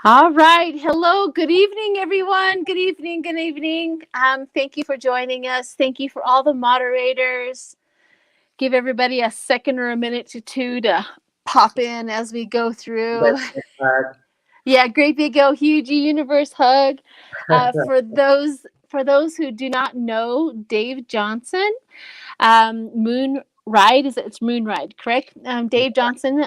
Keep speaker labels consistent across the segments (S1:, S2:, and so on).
S1: All right. Hello. Good evening, everyone. Good evening. Good evening. Thank you for joining us. Thank you for all the moderators. Give everybody a second or a minute to two to pop in as we go through. Yeah, great big go huge universe hug. For those who do not know Dave Johnson, Moon Ride it's Moon Ride, correct? Dave Johnson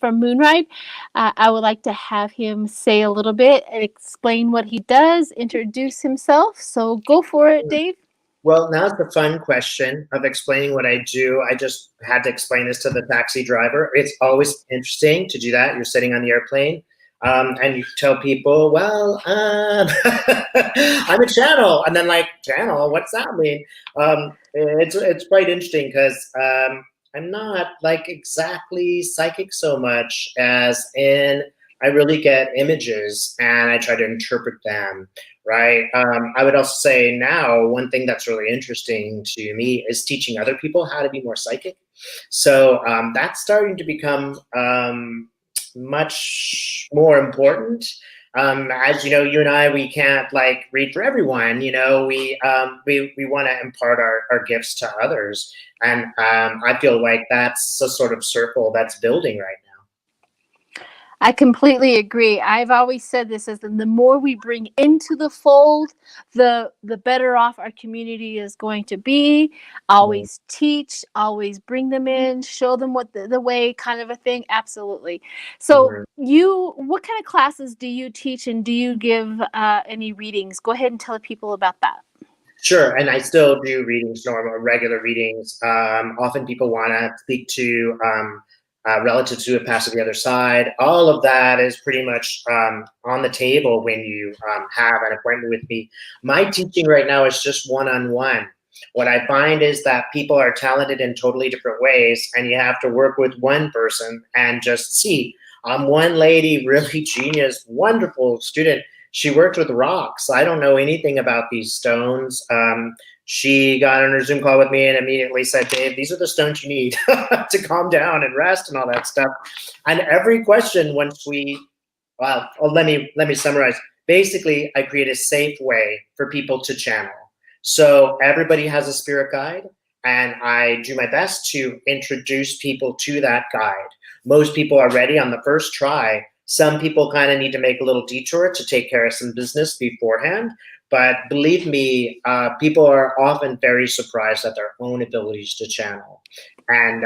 S1: from Moon Ride. I would like to have him say a little bit and explain what he does, introduce himself. So go for it, Dave.
S2: Well, now's the fun question of explaining what I do. I just had to explain this to the taxi driver. It's always interesting to do that. You're sitting on the airplane and you tell people, well, I'm a channel. And then like, channel, what's that mean? It's quite interesting because I'm not like exactly psychic so much as in I really get images and I try to interpret them. Right. I would also say now one thing that's really interesting to me is teaching other people how to be more psychic. So that's starting to become much more important. As you know, you and I, we can't like read for everyone. You know, we want to impart our gifts to others, and I feel like that's a sort of circle that's building right now.
S1: I completely agree. I've always said this as the more we bring into the fold, the better off our community is going to be. Always teach, always bring them in, show them what the way kind of a thing. Absolutely. So what kind of classes do you teach and do you give any readings? Go ahead and tell the people about that.
S2: Sure, and I still do readings, regular readings. Often people want to speak to relatives who have passed to the other side. All of that is pretty much on the table when you have an appointment with me. My teaching right now is just one-on-one. What I find is that people are talented in totally different ways, and you have to work with one person and just see. One lady, really genius, wonderful student, she worked with rocks. I don't know anything about these stones. She got on her Zoom call with me and immediately said, Dave, these are the stones you need to calm down and rest and all that stuff. And every question, once let me summarize. Basically, I create a safe way for people to channel. So everybody has a spirit guide, and I do my best to introduce people to that guide. Most people are ready on the first try. Some people kind of need to make a little detour to take care of some business beforehand. But believe me, people are often very surprised at their own abilities to channel. And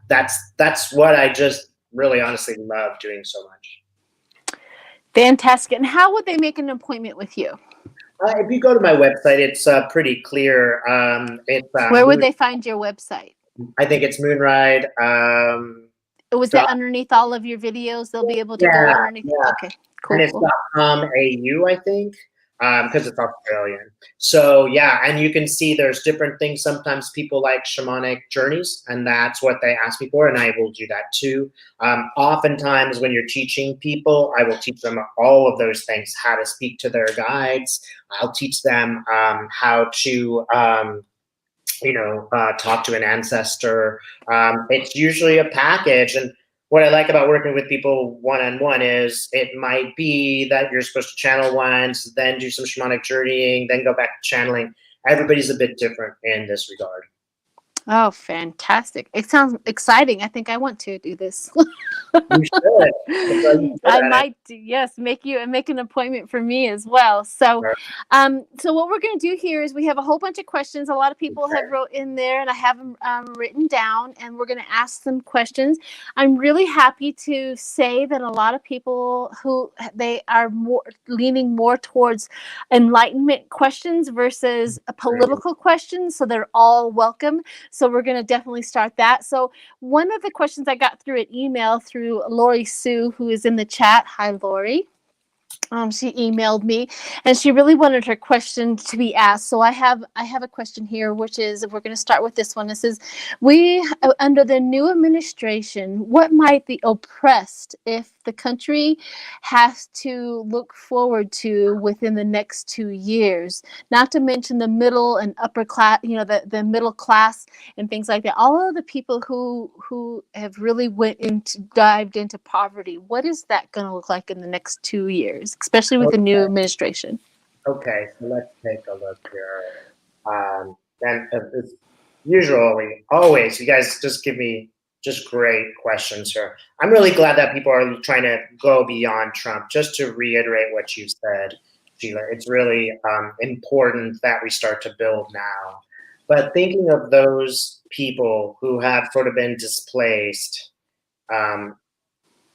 S2: that's what I just really honestly love doing so much.
S1: Fantastic. And how would they make an appointment with you?
S2: If you go to my website, it's pretty clear.
S1: Where would they find your website?
S2: I think it's Moonride.
S1: Was that underneath all of your videos? They'll be able to go underneath. Yeah. Okay, cool.
S2: And it's .com.au, I think, because it's Australian. So yeah, and you can see there's different things. Sometimes people like shamanic journeys, and that's what they ask me for, and I will do that too. Oftentimes when you're teaching people, I will teach them all of those things, how to speak to their guides. I'll teach them how to talk to an ancestor. It's usually a package. And what I like about working with people one-on-one is it might be that you're supposed to channel once, then do some shamanic journeying, then go back to channeling. Everybody's a bit different in this regard.
S1: Oh, fantastic. It sounds exciting. I think I want to do this.
S2: You should.
S1: I might do, yes, make an appointment for me as well. So so what we're going to do here is we have a whole bunch of questions. A lot of people have wrote in there, and I have them written down, and we're going to ask them questions. I'm really happy to say that a lot of people who they are leaning more towards enlightenment questions versus political questions. So they're all welcome. So we're going to definitely start that. So one of the questions I got through an email through Lori Sue, who is in the chat. Hi, Lori. She emailed me, and she really wanted her question to be asked. So I have a question here, which is, we're going to start with this one. It says, under the new administration, what might the oppressed, if the country has to look forward to within the next 2 years, not to mention the middle and upper class, you know, the middle class and things like that. All of the people who have really dived into poverty. What is that going to look like in the next 2 years, especially with the new administration?
S2: Okay, so let's take a look here. And it's usually, always, you guys just give me just great questions here. I'm really glad that people are trying to go beyond Trump. Just to reiterate what you said, Sheila, it's really important that we start to build now. But thinking of those people who have sort of been displaced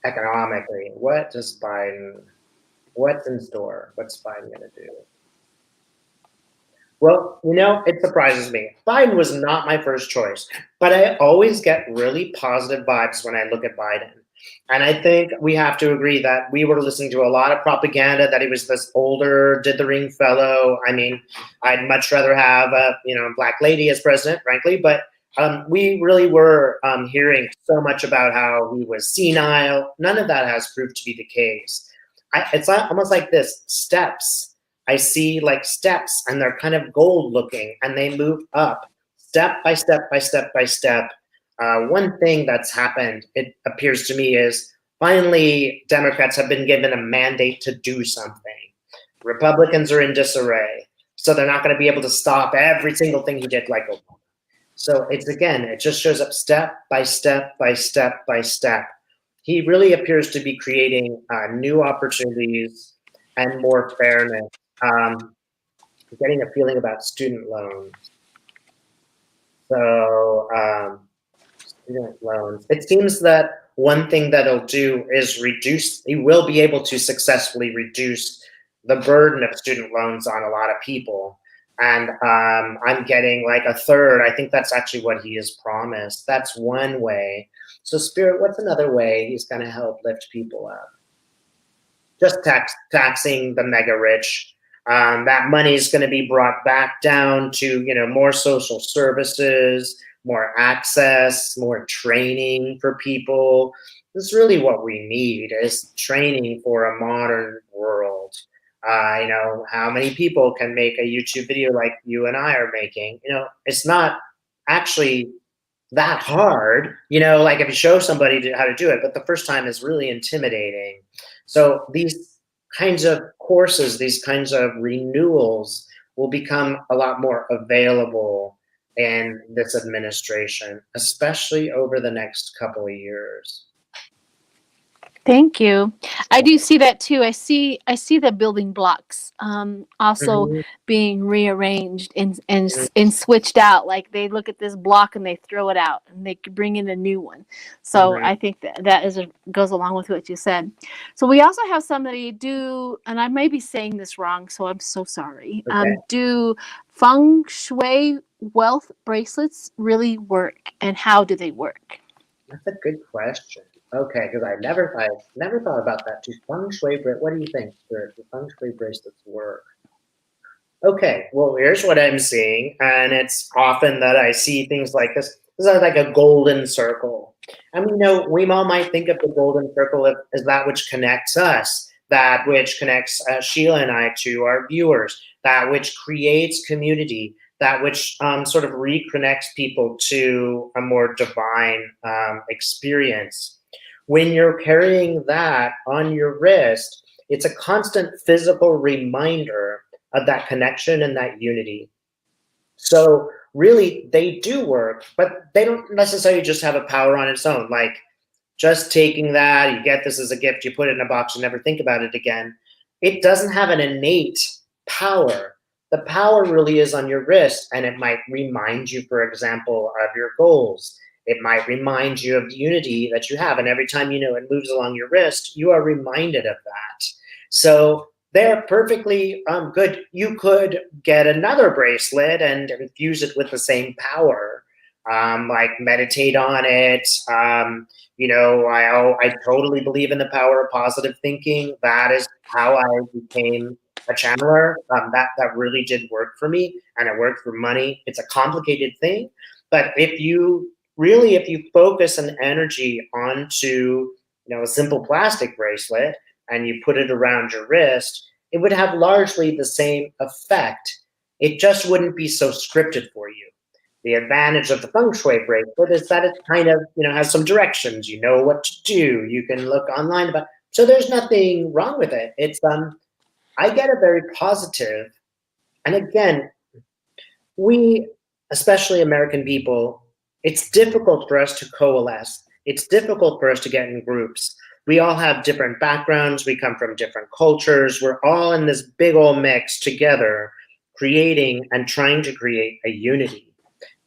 S2: economically, what's in store? What's Biden going to do? Well, you know, it surprises me. Biden was not my first choice, but I always get really positive vibes when I look at Biden. And I think we have to agree that we were listening to a lot of propaganda that he was this older, did the ring fellow. I mean, I'd much rather have a black lady as president, frankly, but we really were hearing so much about how he was senile. None of that has proved to be the case. It's almost like this steps. I see like steps, and they're kind of gold looking, and they move up step by step by step by step. One thing that's happened, it appears to me, is finally Democrats have been given a mandate to do something. Republicans are in disarray, so they're not going to be able to stop every single thing he did like Obama. So it just shows up step by step by step by step. He really appears to be creating new opportunities and more fairness. Getting a feeling about student loans. So student loans. It seems that one thing that he'll do is he will be able to successfully reduce the burden of student loans on a lot of people. And I'm getting like a third. I think that's actually what he has promised. That's one way. So Spirit, what's another way he's going to help lift people up? Just taxing the mega rich. That money is going to be brought back down to, more social services, more access, more training for people. This is really what we need, is training for a modern world. How many people can make a YouTube video like you and I are making? It's not actually that hard, like if you show somebody how to do it, but the first time is really intimidating. So these kinds of courses, these kinds of renewals will become a lot more available in this administration, especially over the next couple of years.
S1: Thank you. I do see that too. I see the building blocks also being rearranged and switched out. Like they look at this block and they throw it out and they bring in a new one. So I think that goes along with what you said. So we also have somebody and I may be saying this wrong, so I'm so sorry.
S2: Okay.
S1: Do Feng Shui wealth bracelets really work, and how do they work?
S2: That's a good question. Okay, because I never thought about that too. Feng Shui, what do you think? Do Feng Shui bracelets work? Okay, well, here's what I'm seeing, and it's often that I see things like this. This is like a golden circle. And we all might think of the golden circle as that which connects us, that which connects Sheila and I to our viewers, that which creates community, that which sort of reconnects people to a more divine experience. When you're carrying that on your wrist, it's a constant physical reminder of that connection and that unity. So really, they do work, but they don't necessarily just have a power on its own. Like just taking that, you get this as a gift, you put it in a box, you never think about it again. It doesn't have an innate power. The power really is on your wrist, and it might remind you, for example, of your goals. It might remind you of the unity that you have. And every time, it moves along your wrist, you are reminded of that. So they're perfectly good. You could get another bracelet and infuse it with the same power, like meditate on it. I totally believe in the power of positive thinking. That is how I became a channeler. That really did work for me, and it worked for money. It's a complicated thing, but if you focus an energy onto a simple plastic bracelet and you put it around your wrist, it would have largely the same effect. It just wouldn't be so scripted for you. The advantage of the feng shui bracelet is that it kind of, has some directions. You know what to do. You can look online about. So there's nothing wrong with it. It's I get a very positive, and again, we, especially American people, it's difficult for us to coalesce. It's difficult for us to get in groups. We all have different backgrounds. We come from different cultures. We're all in this big old mix together, creating and trying to create a unity.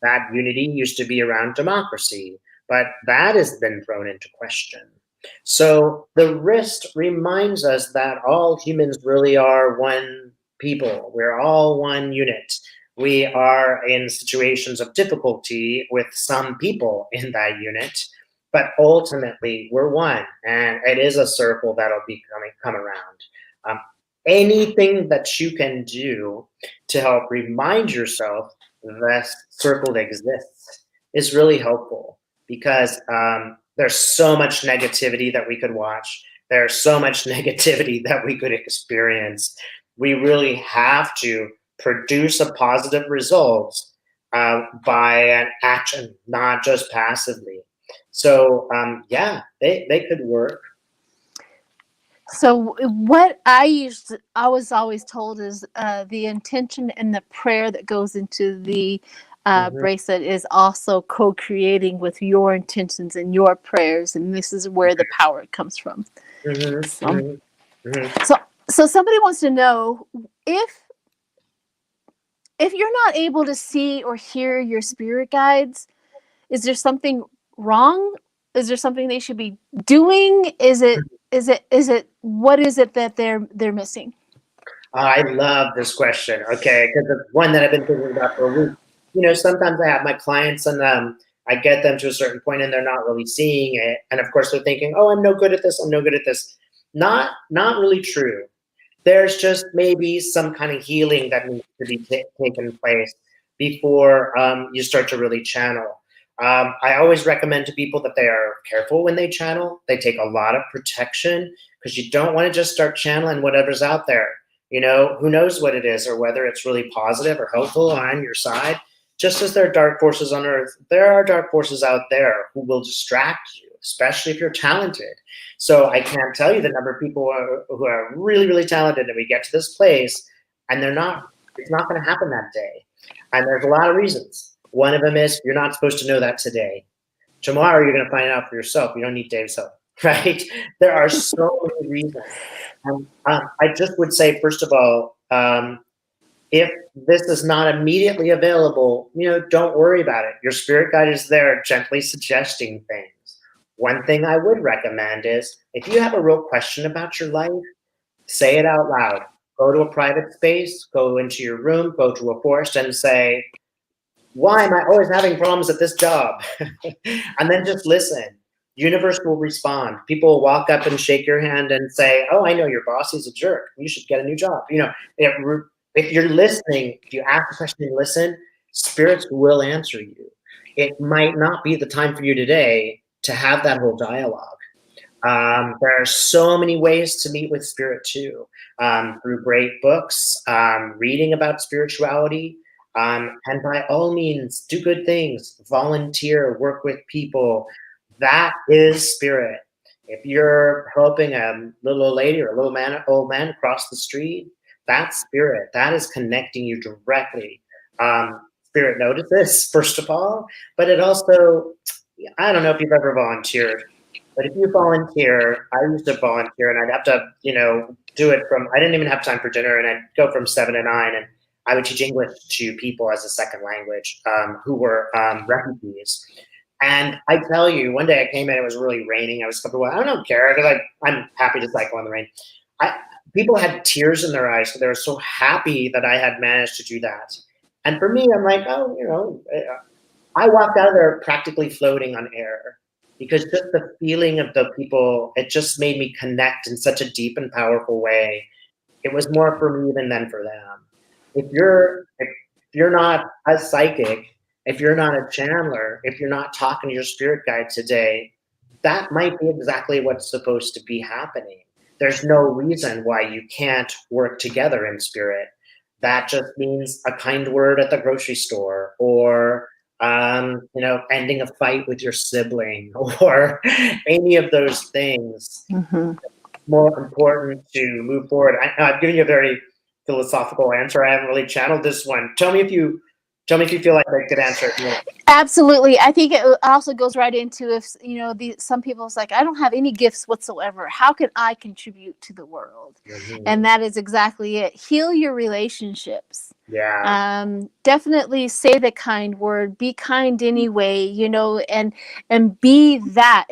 S2: That unity used to be around democracy, but that has been thrown into question. So the wrist reminds us that all humans really are one people. We're all one unit. We are in situations of difficulty with some people in that unit, but ultimately we're one, and it is a circle that'll come around. Anything that you can do to help remind yourself that circle exists is really helpful, because there's so much negativity that we could watch. There's so much negativity that we could experience. We really have to produce a positive result by an action, not just passively. So yeah, they could work.
S1: So what I was always told is the intention and the prayer that goes into the bracelet is also co-creating with your intentions and your prayers, and this is where the power comes from. So somebody wants to know if you're not able to see or hear your spirit guides, is there something wrong? Is there something they should be doing? Is it what is it that they're missing?
S2: I love this question. Okay, because it's one that I've been thinking about for a week. Sometimes I have my clients and I get them to a certain point and they're not really seeing it. And of course they're thinking, oh, I'm no good at this. I'm no good at this. Not really true. There's just maybe some kind of healing that needs to be taken place before you start to really channel. I always recommend to people that they are careful when they channel. They take a lot of protection, because you don't want to just start channeling whatever's out there. Who knows what it is, or whether it's really positive or helpful or on your side. Just as there are dark forces on earth, there are dark forces out there who will distract you, especially if you're talented. So I can't tell you the number of people who are really, really talented, and we get to this place and it's not going to happen that day. And there's a lot of reasons. One of them is you're not supposed to know that today. Tomorrow you're going to find it out for yourself. You don't need Dave's help, right? There are so many reasons. I just would say, first of all, if this is not immediately available, don't worry about it. Your spirit guide is there gently suggesting things. One thing I would recommend is, if you have a real question about your life, say it out loud. Go to a private space, go into your room, go to a forest and say, why am I always having problems at this job? And then just listen. Universe will respond. People will walk up and shake your hand and say, oh, I know your boss, he's a jerk. You should get a new job. If you're listening, if you ask a question and listen, spirits will answer you. It might not be the time for you today to have that whole dialogue. There are so many ways to meet with spirit too, through great books, reading about spirituality, and by all means, do good things, volunteer, work with people. That is spirit. If you're helping a little old lady or a little old man across the street, that's spirit. That is connecting you directly. Spirit notices, first of all, but it also, I don't know if you've ever volunteered, but if you volunteer, I used to volunteer, and I'd have to, do it from, I didn't even have time for dinner, and I'd go from 7 to 9, and I would teach English to people as a second language who were refugees. And I tell you, one day I came in, it was really raining. I was comfortable. I don't care, because I'm happy to cycle in the rain. People had tears in their eyes. So they were so happy that I had managed to do that. And for me, I'm like, I walked out of there practically floating on air, because just the feeling of the people, it just made me connect in such a deep and powerful way. It was more for me than for them. If you're not a psychic, if you're not a channeler, if you're not talking to your spirit guide today, that might be exactly what's supposed to be happening. There's no reason why you can't work together in spirit. That just means a kind word at the grocery store, or ending a fight with your sibling, or any of those things.
S1: Mm-hmm.
S2: More important to move forward. I've given you a very philosophical answer. I haven't really channeled this one. Tell me if you feel like I could answer it. Yeah.
S1: Absolutely. I think it also goes right into, if some people's like, I don't have any gifts whatsoever, how can I contribute to the world?
S2: Mm-hmm.
S1: And that is exactly it. Heal your relationships.
S2: Yeah.
S1: Definitely say the kind word, be kind anyway, and be that.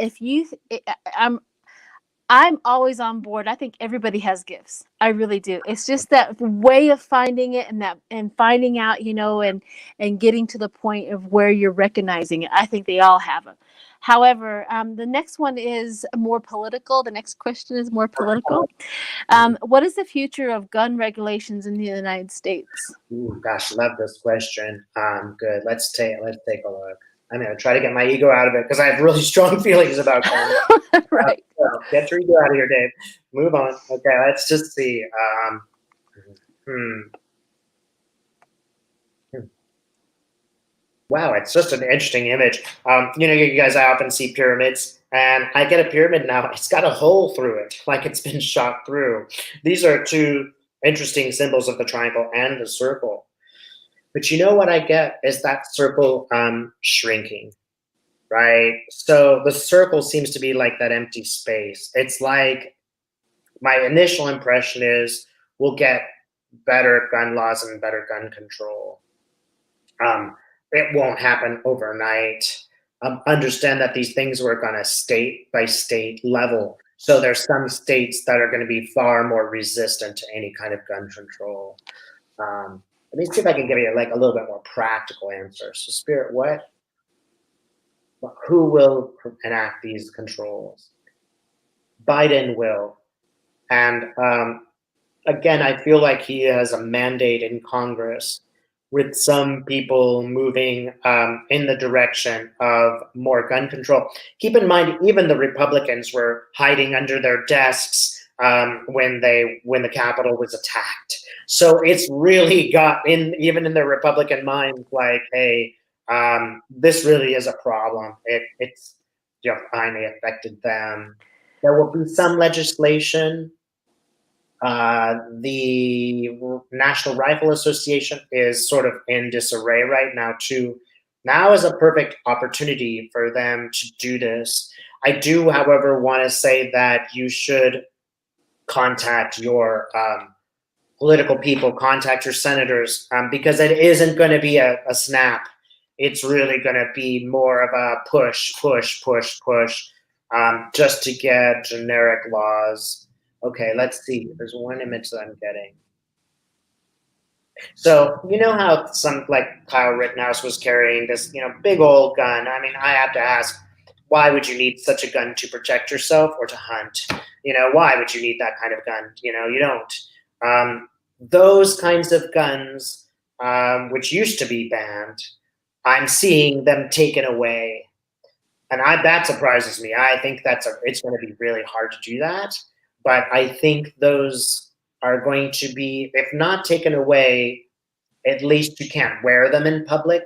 S1: I'm always on board. I think everybody has gifts. I really do. It's just that way of finding it, and finding out, and getting to the point of where you're recognizing it. I think they all have it. However, the next one is more political. The next question is more political. What is the future of gun regulations in the United States?
S2: Ooh, gosh, love this question. Good. Let's take a look. I'm going to try to get my ego out of it because I have really strong feelings about guns.
S1: Right.
S2: So get your ego out of here, Dave. Move on. Okay, let's just see. Wow, it's just an interesting image. You guys, I often see pyramids, and I get a pyramid now. It's got a hole through it, like it's been shot through. These are two interesting symbols of the triangle and the circle. But you know what I get is that circle shrinking, right? So the circle seems to be like that empty space. It's like, my initial impression is we'll get better gun laws and better gun control. It won't happen overnight. Understand that these things work on a state by state level. So there's some states that are going to be far more resistant to any kind of gun control. Let me see if I can give you like a little bit more practical answer. So Spirit, who will enact these controls? Biden will. And again, I feel like he has a mandate in Congress, with some people moving in the direction of more gun control. Keep in mind, even the Republicans were hiding under their desks when the Capitol was attacked. So it's really got even in the Republican minds, like, hey, this really is a problem. It's finally affected them. There will be some legislation. The National Rifle Association is sort of in disarray right now too. Now is a perfect opportunity for them to do this. I do, however, want to say that you should contact your political people, contact your senators, because it isn't going to be a snap. It's really going to be more of a push, just to get generic laws. Okay, let's see. There's one image that I'm getting. So you know how like Kyle Rittenhouse was carrying this, big old gun. I mean, I have to ask, why would you need such a gun to protect yourself or to hunt? Why would you need that kind of gun? You don't. Those kinds of guns, which used to be banned, I'm seeing them taken away, and that surprises me. I think it's going to be really hard to do that. But I think those are going to be, if not taken away, at least you can't wear them in public.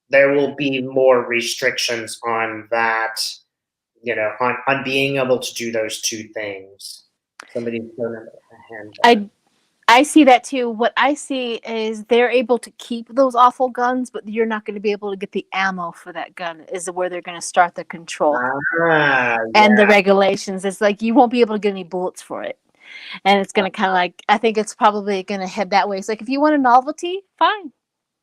S2: There will be more restrictions on that, on being able to do those two things. Somebody's thrown a hand.
S1: I see that too. What I see is they're able to keep those awful guns, but you're not going to be able to get the ammo for that gun, is where they're going to start the control and the regulations. It's like you won't be able to get any bullets for it. And it's going to kind of like, I think it's probably going to head that way. It's like, if you want a novelty, fine.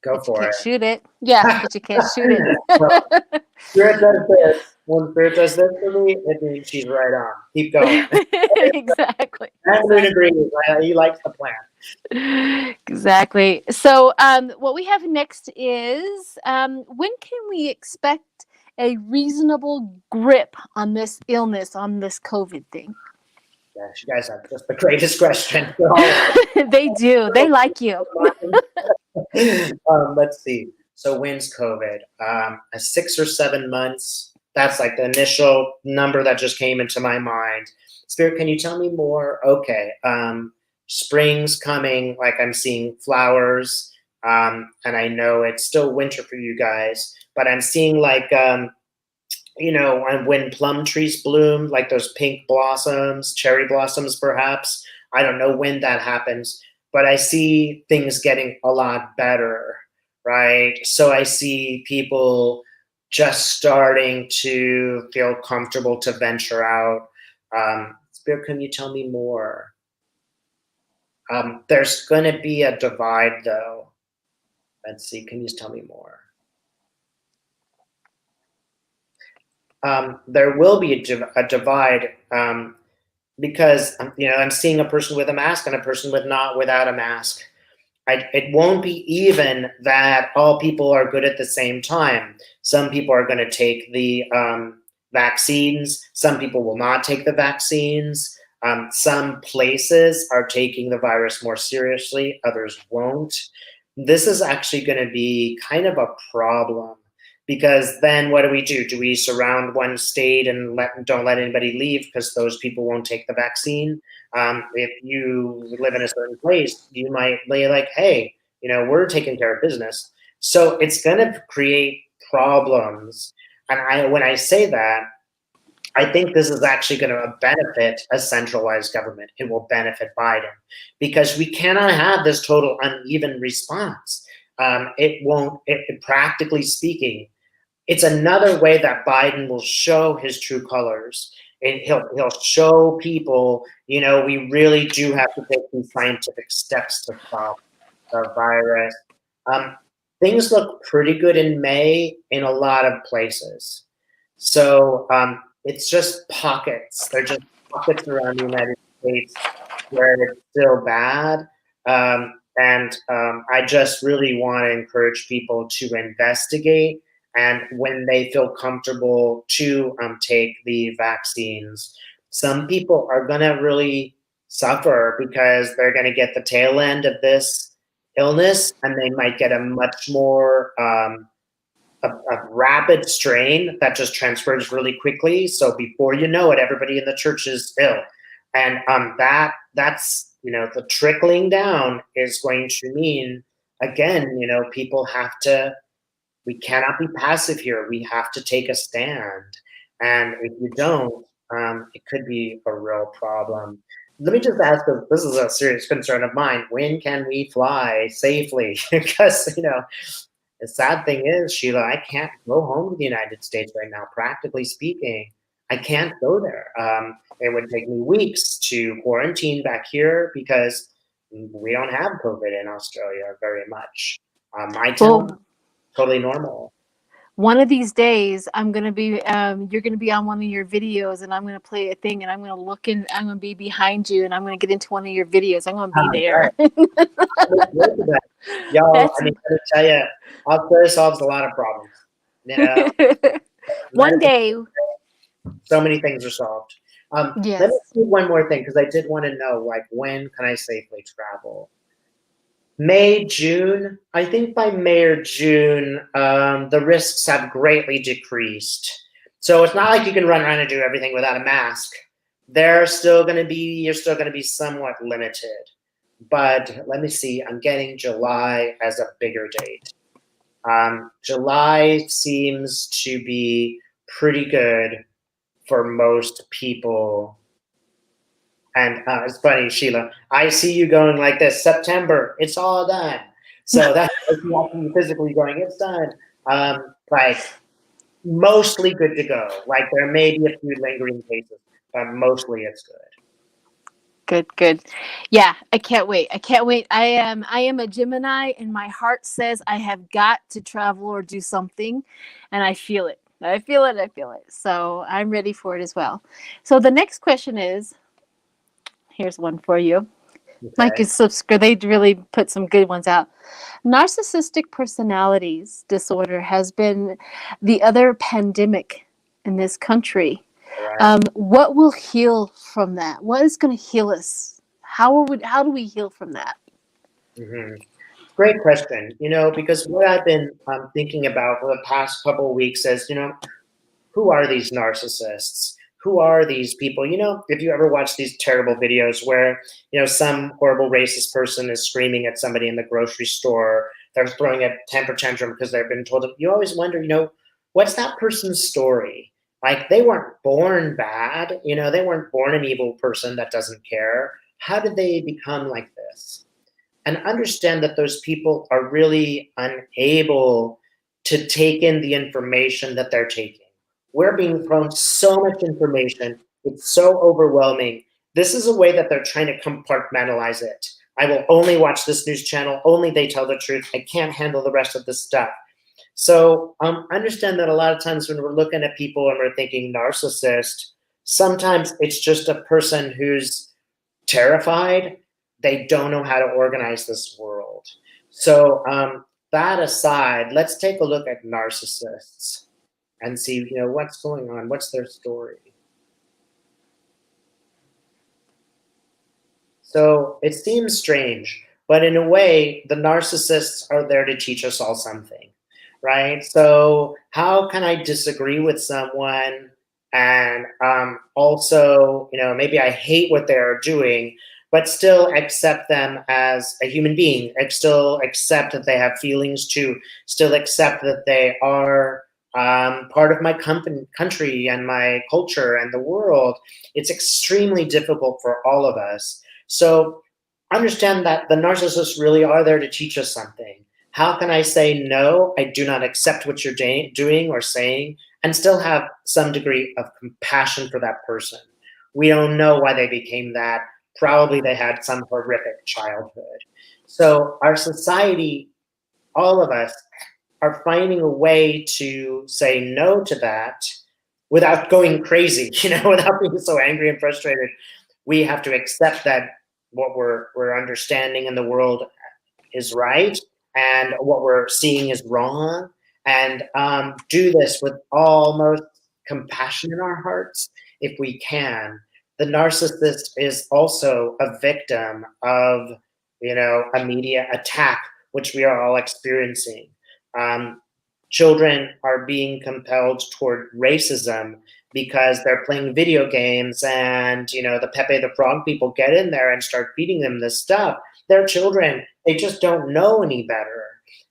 S2: Go for it.
S1: You can't shoot it. Yeah, but you can't shoot it.
S2: Spirit does this. When Spirit does this for me, it means she's right on. Keep going.
S1: Exactly.
S2: Everyone agrees. He likes the plan.
S1: Exactly. So what we have next is, when can we expect a reasonable grip on this illness, on this COVID thing?
S2: Yes, you guys have just the greatest question.
S1: They do. They like you.
S2: Let's see. So when's COVID? 6 or 7 months. That's like the initial number that just came into my mind. Spirit, can you tell me more? Okay. Spring's coming, like I'm seeing flowers. And I know it's still winter for you guys, but I'm seeing like, you know, when plum trees bloom, like those pink blossoms, cherry blossoms, perhaps. I don't know when that happens, but I see things getting a lot better, right? So I see people just starting to feel comfortable to venture out. Spirit, can you tell me more? There's going to be a divide, though. Let's see. Can you tell me more? There will be a divide because you know, I'm seeing a person with a mask and a person without a mask. It won't be even that all people are good at the same time. Some people are going to take the vaccines. Some people will not take the vaccines. Some places are taking the virus more seriously. Others won't. This is actually going to be kind of a problem because then what do? Do we surround one state and don't let anybody leave because those people won't take the vaccine? If you live in a certain place, you might be like, hey, you know, we're taking care of business. So it's going to create problems. And when I say that, I think this is actually going to benefit a centralized government. It will benefit Biden because we cannot have this total uneven response. It won't, practically speaking, it's another way that Biden will show his true colors. And he'll show people, you know, we really do have to take these scientific steps to stop the virus. Things look pretty good in May in a lot of places. So it's just pockets. They're just pockets around the United States where it's still bad. I just really want to encourage people to investigate, and when they feel comfortable to take the vaccines. Some people are going to really suffer because they're going to get the tail end of this illness, and they might get a much more a rapid strain that just transfers really quickly. So before you know it, everybody in the church is ill. And that's, you know, the trickling down is going to mean, again, you know, we cannot be passive here. We have to take a stand. And if you don't, it could be a real problem. Let me just ask, this is a serious concern of mine. When can we fly safely? Because, you know, the sad thing is, Sheila, I can't go home to the United States right now. Practically speaking, I can't go there. It would take me weeks to quarantine back here because we don't have COVID in Australia very much. My town, totally normal.
S1: One of these days, I'm gonna be. You're gonna be on one of your videos, and I'm gonna play a thing, and I'm gonna look in. I'm gonna be behind you, and I'm gonna get into one of your videos. I'm gonna be there.
S2: Y'all, I mean, I tell you, Australia solves a lot of problems. You know,
S1: one day,
S2: so many things are solved.
S1: yes.
S2: Let me do one more thing because I did want to know, like, when can I safely travel? May, June. I think by May or June, the risks have greatly decreased. So it's not like you can run around and do everything without a mask. You're still going to be somewhat limited. But let me see, I'm getting July as a bigger date. July seems to be pretty good for most people. And it's funny, Sheila, I see you going like this, September, it's all done. So that's you physically going, it's done. Like mostly good to go. Like there may be a few lingering cases, but mostly it's good.
S1: Good. Yeah, I can't wait. I am a Gemini, and my heart says I have got to travel or do something, and I feel it. So I'm ready for it as well. So the next question is, here's one for you.
S2: Okay.
S1: Mike is subscribe. They really put some good ones out. Narcissistic personalities disorder has been the other pandemic in this country.
S2: Right.
S1: What will heal from that? What is going to heal us? How do we heal from that?
S2: Mm-hmm. Great question. You know, because what I've been thinking about for the past couple of weeks is, you know, who are these narcissists? Who are these people? You know, if you ever watch these terrible videos where, you know, some horrible racist person is screaming at somebody in the grocery store, they're throwing a temper tantrum because they've been told, you always wonder, you know, what's that person's story? Like, they weren't born bad, you know, they weren't born an evil person that doesn't care. How did they become like this? And understand that those people are really unable to take in the information that they're taking. We're being thrown so much information. It's so overwhelming. This is a way that they're trying to compartmentalize it. I will only watch this news channel. Only they tell the truth. I can't handle the rest of this stuff. So understand that a lot of times when we're looking at people and we're thinking narcissist, sometimes it's just a person who's terrified. They don't know how to organize this world. So that aside, let's take a look at narcissists and see, you know, what's going on, what's their story. So it seems strange, but in a way, the narcissists are there to teach us all something, right? So how can I disagree with someone and also, you know, maybe I hate what they're doing, but still accept them as a human being, and still accept that they have feelings too, still accept that they are part of my country and my culture and the world. It's extremely difficult for all of us. So understand that the narcissists really are there to teach us something. How can I say, no, I do not accept what you're doing or saying, and still have some degree of compassion for that person? We don't know why they became that. Probably they had some horrific childhood. So our society, all of us, are finding a way to say no to that without going crazy, you know, without being so angry and frustrated. We have to accept that what we're understanding in the world is right and what we're seeing is wrong, and do this with almost compassion in our hearts if we can. The narcissist is also a victim of, you know, a media attack, which we are all experiencing. Children are being compelled toward racism because they're playing video games, and, you know, the Pepe the Frog people get in there and start feeding them this stuff. They're children. They just don't know any better.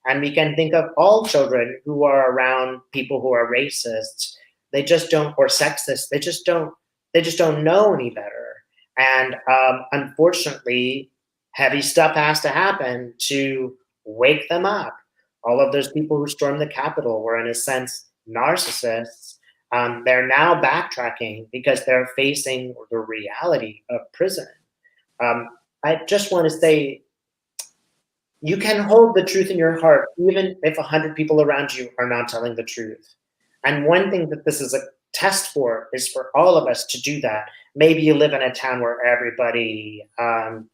S2: And we can think of all children who are around people who are racists. They just don't, or sexist. They just don't know any better. And unfortunately, heavy stuff has to happen to wake them up. All of those people who stormed the Capitol were, in a sense, narcissists. They're now backtracking because they're facing the reality of prison. I just want to say, you can hold the truth in your heart, even if 100 people around you are not telling the truth. And one thing that this is a test for is for all of us to do that. Maybe you live in a town where everybody,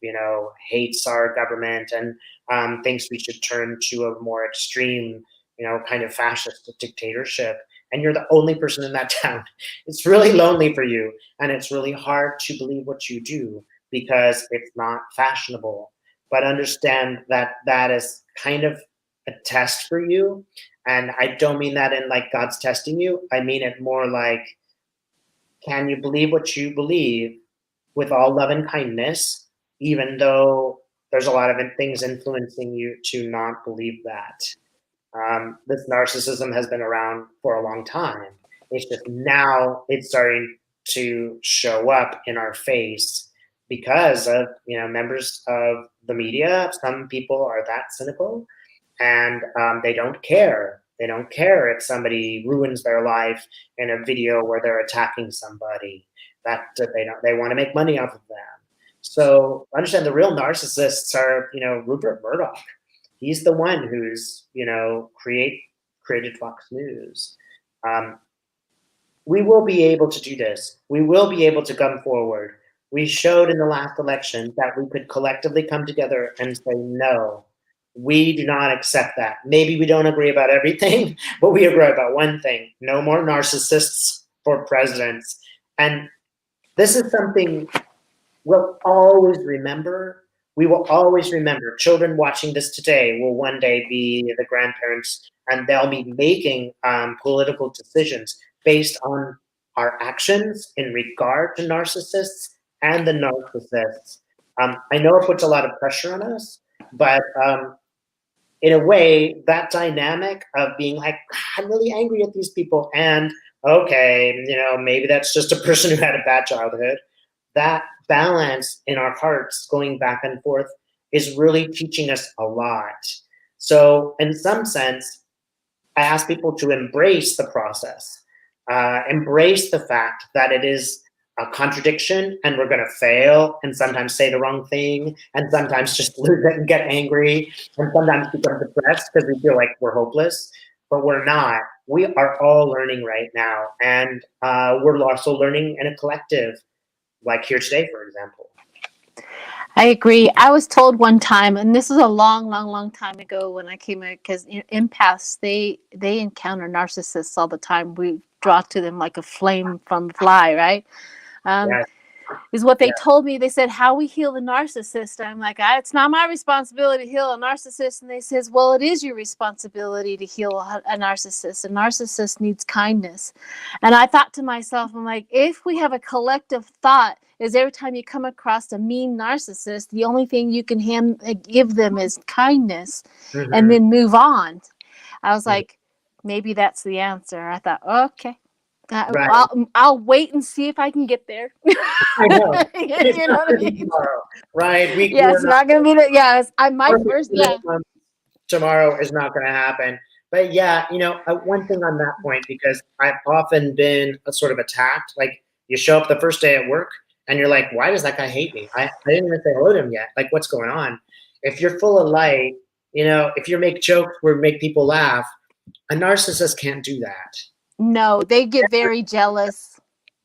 S2: you know, hates our government and thinks we should turn to a more extreme, you know, kind of fascist dictatorship, and you're the only person in that town. It's really lonely for you, and it's really hard to believe what you do because it's not fashionable. But understand that that is kind of a test for you. And I don't mean that in like God's testing you. I mean it more like, can you believe what you believe with all love and kindness, even though there's a lot of things influencing you to not believe that? This narcissism has been around for a long time. It's just now it's starting to show up in our face because of, you know, members of the media. Some people are that cynical, and they don't care. They don't care if somebody ruins their life in a video where they're attacking somebody. That they want to make money off of them. So understand the real narcissists are, you know, Rupert Murdoch. He's the one who's, you know, created Fox News. We will be able to do this. We will be able to come forward. We showed in the last election that we could collectively come together and say, no, we do not accept that. Maybe we don't agree about everything, but we agree about one thing: no more narcissists for presidents. And this is something we'll always remember. We will always remember. Children watching this today will one day be the grandparents, and they'll be making political decisions. based on our actions in regard to narcissists and the narcissists. I know it puts a lot of pressure on us, but in a way, that dynamic of being like, I'm really angry at these people, and okay, maybe that's just a person who had a bad childhood. That balance in our hearts going back and forth is really teaching us a lot. So in some sense, I ask people to embrace the process, embrace the fact that it is a contradiction and we're going to fail and sometimes say the wrong thing and sometimes just lose it and get angry and sometimes become depressed because we feel like we're hopeless, but we're not. We are all learning right now, and we're also learning in a collective, like here today, for example.
S1: I agree. I was told one time, and this is a long, long, long time ago when I came out, because empaths, they encounter narcissists all the time. We draw to them like a flame from a fly, right?
S2: Yes.
S1: Is what they told me. They said, how we heal the narcissist. I'm like, it's not my responsibility to heal a narcissist. And they says, well, it is your responsibility to heal a narcissist. A narcissist needs kindness. And I thought to myself, I'm like, if we have a collective thought, is every time you come across a mean narcissist, the only thing you can give them is kindness, and then move on. I was like, maybe that's the answer. I thought, okay.
S2: Right.
S1: I'll wait and see if I can get there.
S2: I know.
S1: You know what I mean?
S2: Tomorrow, right?
S1: Yeah, it's not going to be that. Yeah, my first. Yeah.
S2: Tomorrow is not going to happen. But yeah, one thing on that point, because I've often been sort of attacked. Like you show up the first day at work and you're like, why does that guy hate me? I didn't even say hello to him yet. Like, what's going on? If you're full of light, if you make jokes or make people laugh, a narcissist can't do that.
S1: No, they get very jealous.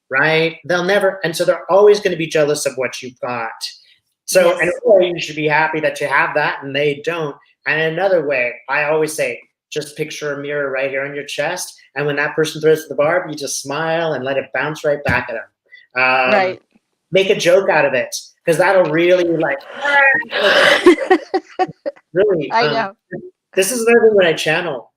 S2: Right? They'll never, and so they're always going to be jealous of what you've got. So
S1: Yes.
S2: in a way, you should be happy that you have that and they don't. And in another way, I always say, just picture a mirror right here on your chest. And when that person throws the barb, you just smile and let it bounce right back at them.
S1: Right.
S2: Make a joke out of it, because that'll really really.
S1: I know.
S2: This is another thing when I channel.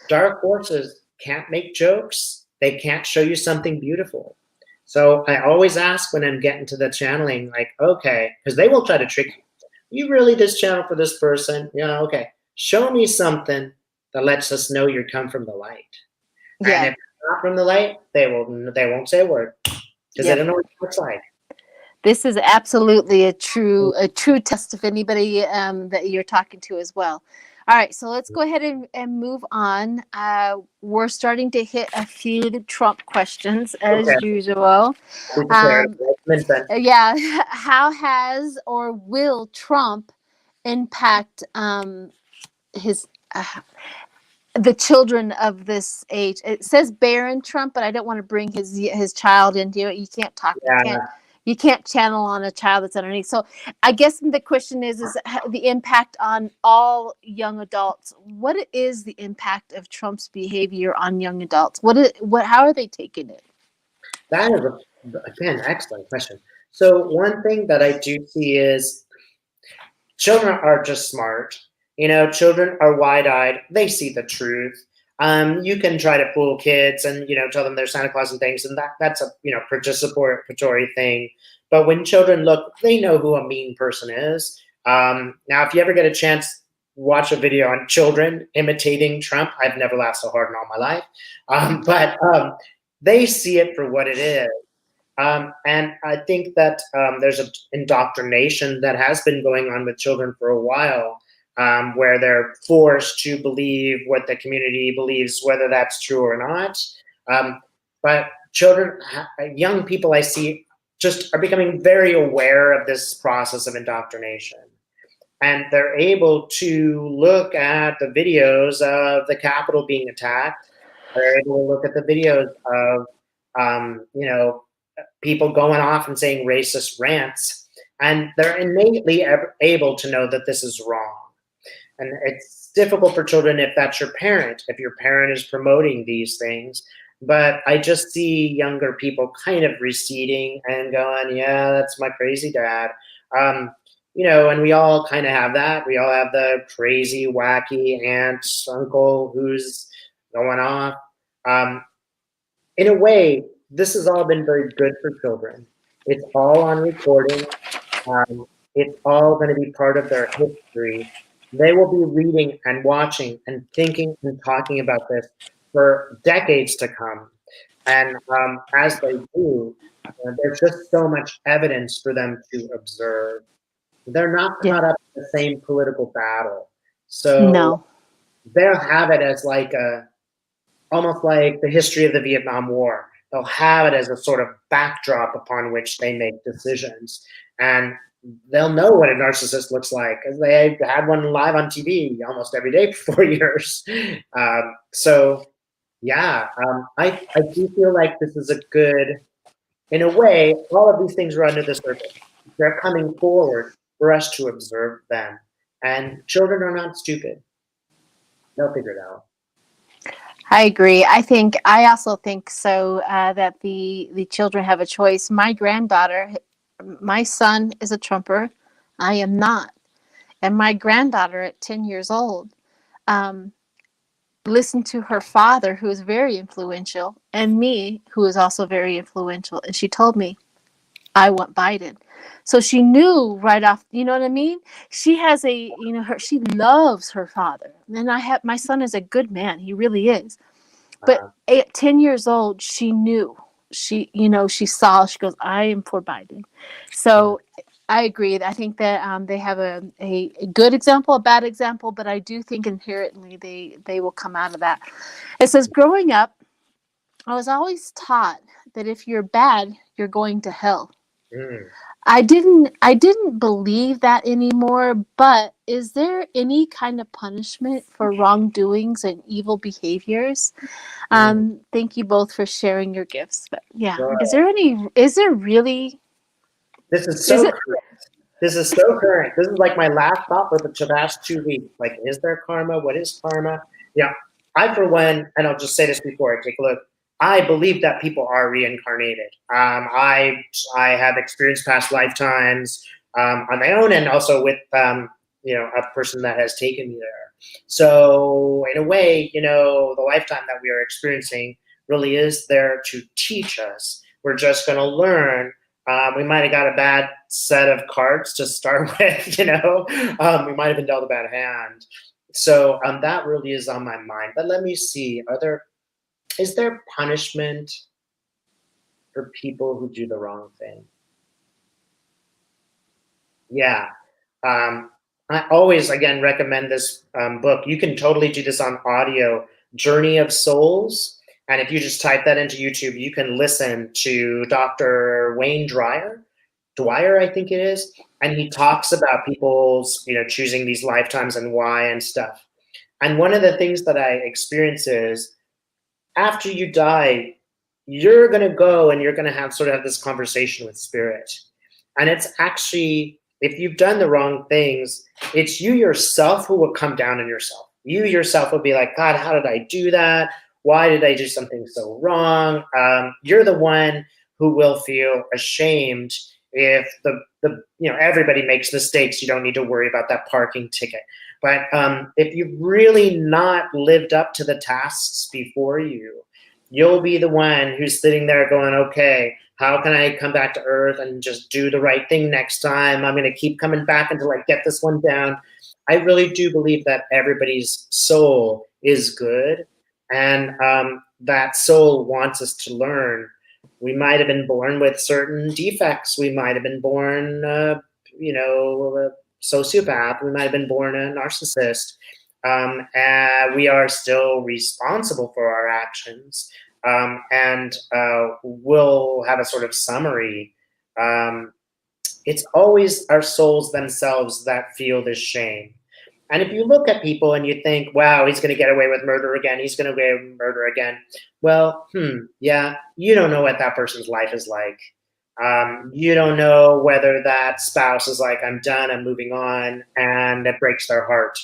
S2: Dark forces can't make jokes. They can't show you something beautiful. So I always ask when I'm getting to the channeling, like, okay, because they will try to trick you. You really just channel for this person? Yeah, okay. Show me something that lets us know you come from the light.
S1: Yeah.
S2: And if it's not from the light, they won't say a word, because they don't know what it looks like.
S1: This is absolutely a true test of anybody that you're talking to as well. All right, so let's go ahead and move on. We're starting to hit a few Trump questions as usual. Yeah, how has or will Trump impact his the children of this age? It says Barron Trump, but I don't want to bring his child into it. You can't talk.
S2: Yeah.
S1: You can't channel on a child that's underneath. So I guess the question is the impact on all young adults. What is the impact of Trump's behavior on young adults? How are they taking it?
S2: That is, again, excellent question. So one thing that I do see is children are just smart. Children are wide-eyed. They see the truth. You can try to fool kids and, tell them they're Santa Claus and things, and that's a, participatory thing. But when children look, they know who a mean person is. Now, if you ever get a chance, watch a video on children imitating Trump. I've never laughed so hard in all my life. But they see it for what it is. And I think that there's an indoctrination that has been going on with children for a while, where they're forced to believe what the community believes, whether that's true or not. But children, young people I see just are becoming very aware of this process of indoctrination. And they're able to look at the videos of the Capitol being attacked. They're able to look at the videos of, people going off and saying racist rants. And they're innately able to know that this is wrong. And it's difficult for children if that's your parent, if your parent is promoting these things. But I just see younger people kind of receding and going, yeah, that's my crazy dad. And we all kind of have that. We all have the crazy, wacky aunt, uncle who's going off. in a way, this has all been very good for children. It's all on recording. It's all going to be part of their history. They will be reading and watching and thinking and talking about this for decades to come. And as they do, there's just so much evidence for them to observe. They're not
S1: Yeah.
S2: caught up in the same political battle. So
S1: No.
S2: they'll have it as like almost like the history of the Vietnam War. They'll have it as a sort of backdrop upon which they make decisions. And they'll know what a narcissist looks like, because they had one live on TV almost every day for 4 years. So yeah, I do feel like this is a good, in a way, all of these things are under the surface. They're coming forward for us to observe them. And children are not stupid. They'll figure it out.
S1: I agree. I also think so, that the children have a choice. My granddaughter, my son is a Trumper. I am not. And my granddaughter at 10 years old listened to her father, who is very influential, and me, who is also very influential. And she told me, I want Biden. So she knew right off, you know what I mean? She has she loves her father. And my son is a good man. He really is. But at 10 years old, she knew. She saw, she goes, I am for Biden. So I agree. I think that they have a good example, a bad example, but I do think inherently they will come out of that. It says, growing up, I was always taught that if you're bad, you're going to hell.
S2: Mm.
S1: I didn't believe that anymore, but is there any kind of punishment for wrongdoings and evil behaviors? Thank you both for sharing your gifts. But yeah,
S2: Sure.
S1: is there really?
S2: This is so current. This is so current. This is like my last thought for the past 2 weeks. Like, is there karma? What is karma? Yeah, I, for one, and I'll just say this before I take a look, I believe that people are reincarnated. I have experienced past lifetimes on my own, and also with a person that has taken me there. So in a way, the lifetime that we are experiencing really is there to teach us. We're just going to learn. We might have got a bad set of cards to start with, we might have been dealt a bad hand. So that really is on my mind. But let me see, is there punishment for people who do the wrong thing? Yeah. I always, again, recommend this book. You can totally do this on audio, Journey of Souls. And if you just type that into YouTube, you can listen to Dr. Wayne Dwyer, I think it is. And he talks about people's, choosing these lifetimes and why and stuff. And one of the things that I experience is, after you die, you're going to go and you're going to have this conversation with spirit. And it's actually, if you've done the wrong things, it's you yourself who will come down on yourself. You yourself will be like, God, how did I do that? Why did I do something so wrong? You're the one who will feel ashamed if everybody makes mistakes. You don't need to worry about that parking ticket. But if you've really not lived up to the tasks before you, you'll be the one who's sitting there going, okay, how can I come back to earth and just do the right thing next time? I'm going to keep coming back until I get this one down. I really do believe that everybody's soul is good, and that soul wants us to learn. We might have been born with certain defects. We might have been born, a sociopath. We might have been born a narcissist. And we are still responsible for our actions. And we'll have a sort of summary. It's always our souls themselves that feel this shame. And if you look at people and you think, wow, he's going to get away with murder again, he's going to get away with murder again. Well, yeah, you don't know what that person's life is like. You don't know whether that spouse is like, I'm done, I'm moving on, and it breaks their heart.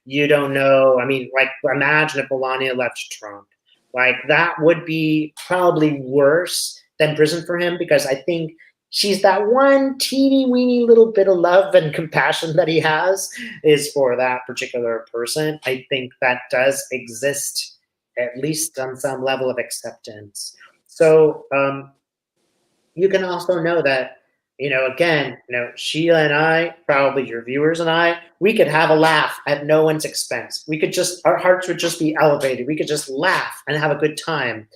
S2: You don't know. I mean, like, imagine if Melania left Trump. Like, that would be probably worse than prison for him, because I think she's that one teeny weeny little bit of love and compassion that he has is for that particular person. I think that does exist, at least on some level of acceptance. So you can also know that, again, Sheila and I, probably your viewers and I, we could have a laugh at no one's expense. We could just, our hearts would just be elevated. We could just laugh and have a good time.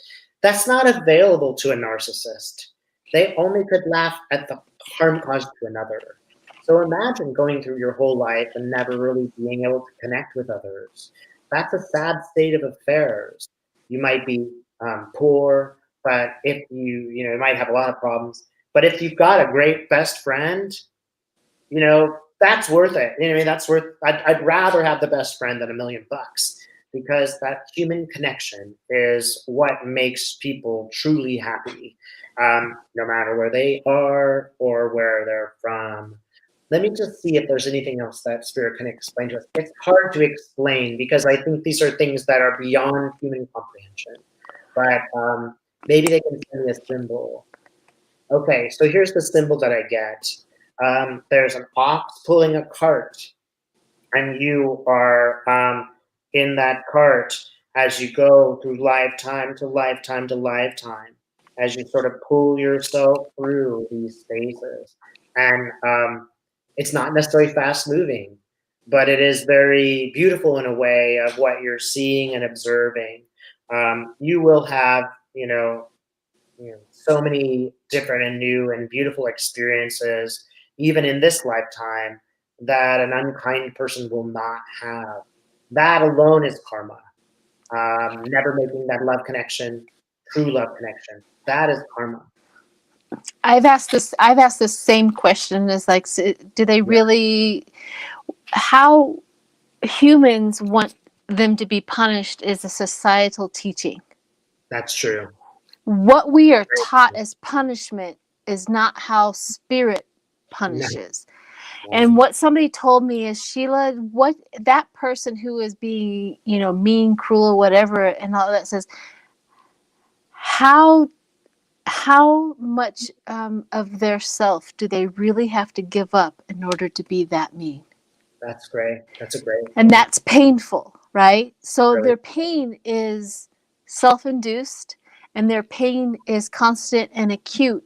S2: That's not available to a narcissist. They only could laugh at the harm caused to another. So imagine going through your whole life and never really being able to connect with others. That's a sad state of affairs. You might be poor, but if you might have a lot of problems. But if you've got a great best friend, that's worth it. That's worth. I'd rather have the best friend than $1 million, because that human connection is what makes people truly happy, no matter where they are or where they're from. Let me just see if there's anything else that Spirit can explain to us. It's hard to explain because I think these are things that are beyond human comprehension. But maybe they can send me a symbol. Okay, so here's the symbol that I get. There's an ox pulling a cart, and you are in that cart as you go through lifetime to lifetime to lifetime, as you sort of pull yourself through these spaces. And it's not necessarily fast moving, but it is very beautiful in a way of what you're seeing and observing. You will have, so many different and new and beautiful experiences, even in this lifetime, that an unkind person will not have. That alone is karma. Never making that love connection, true love connection. That is karma.
S1: I've asked this same question, is like, do they really, how humans want them to be punished is a societal teaching.
S2: That's true.
S1: What we are taught as punishment is not how spirit punishes. No. And what somebody told me is, Sheila, what that person who is being, mean, cruel, or whatever, and all that, says, how much of their self do they really have to give up in order to be that mean?
S2: That's great. That's a great.
S1: And that's painful, right? So really, their pain is self-induced, and their pain is constant and acute,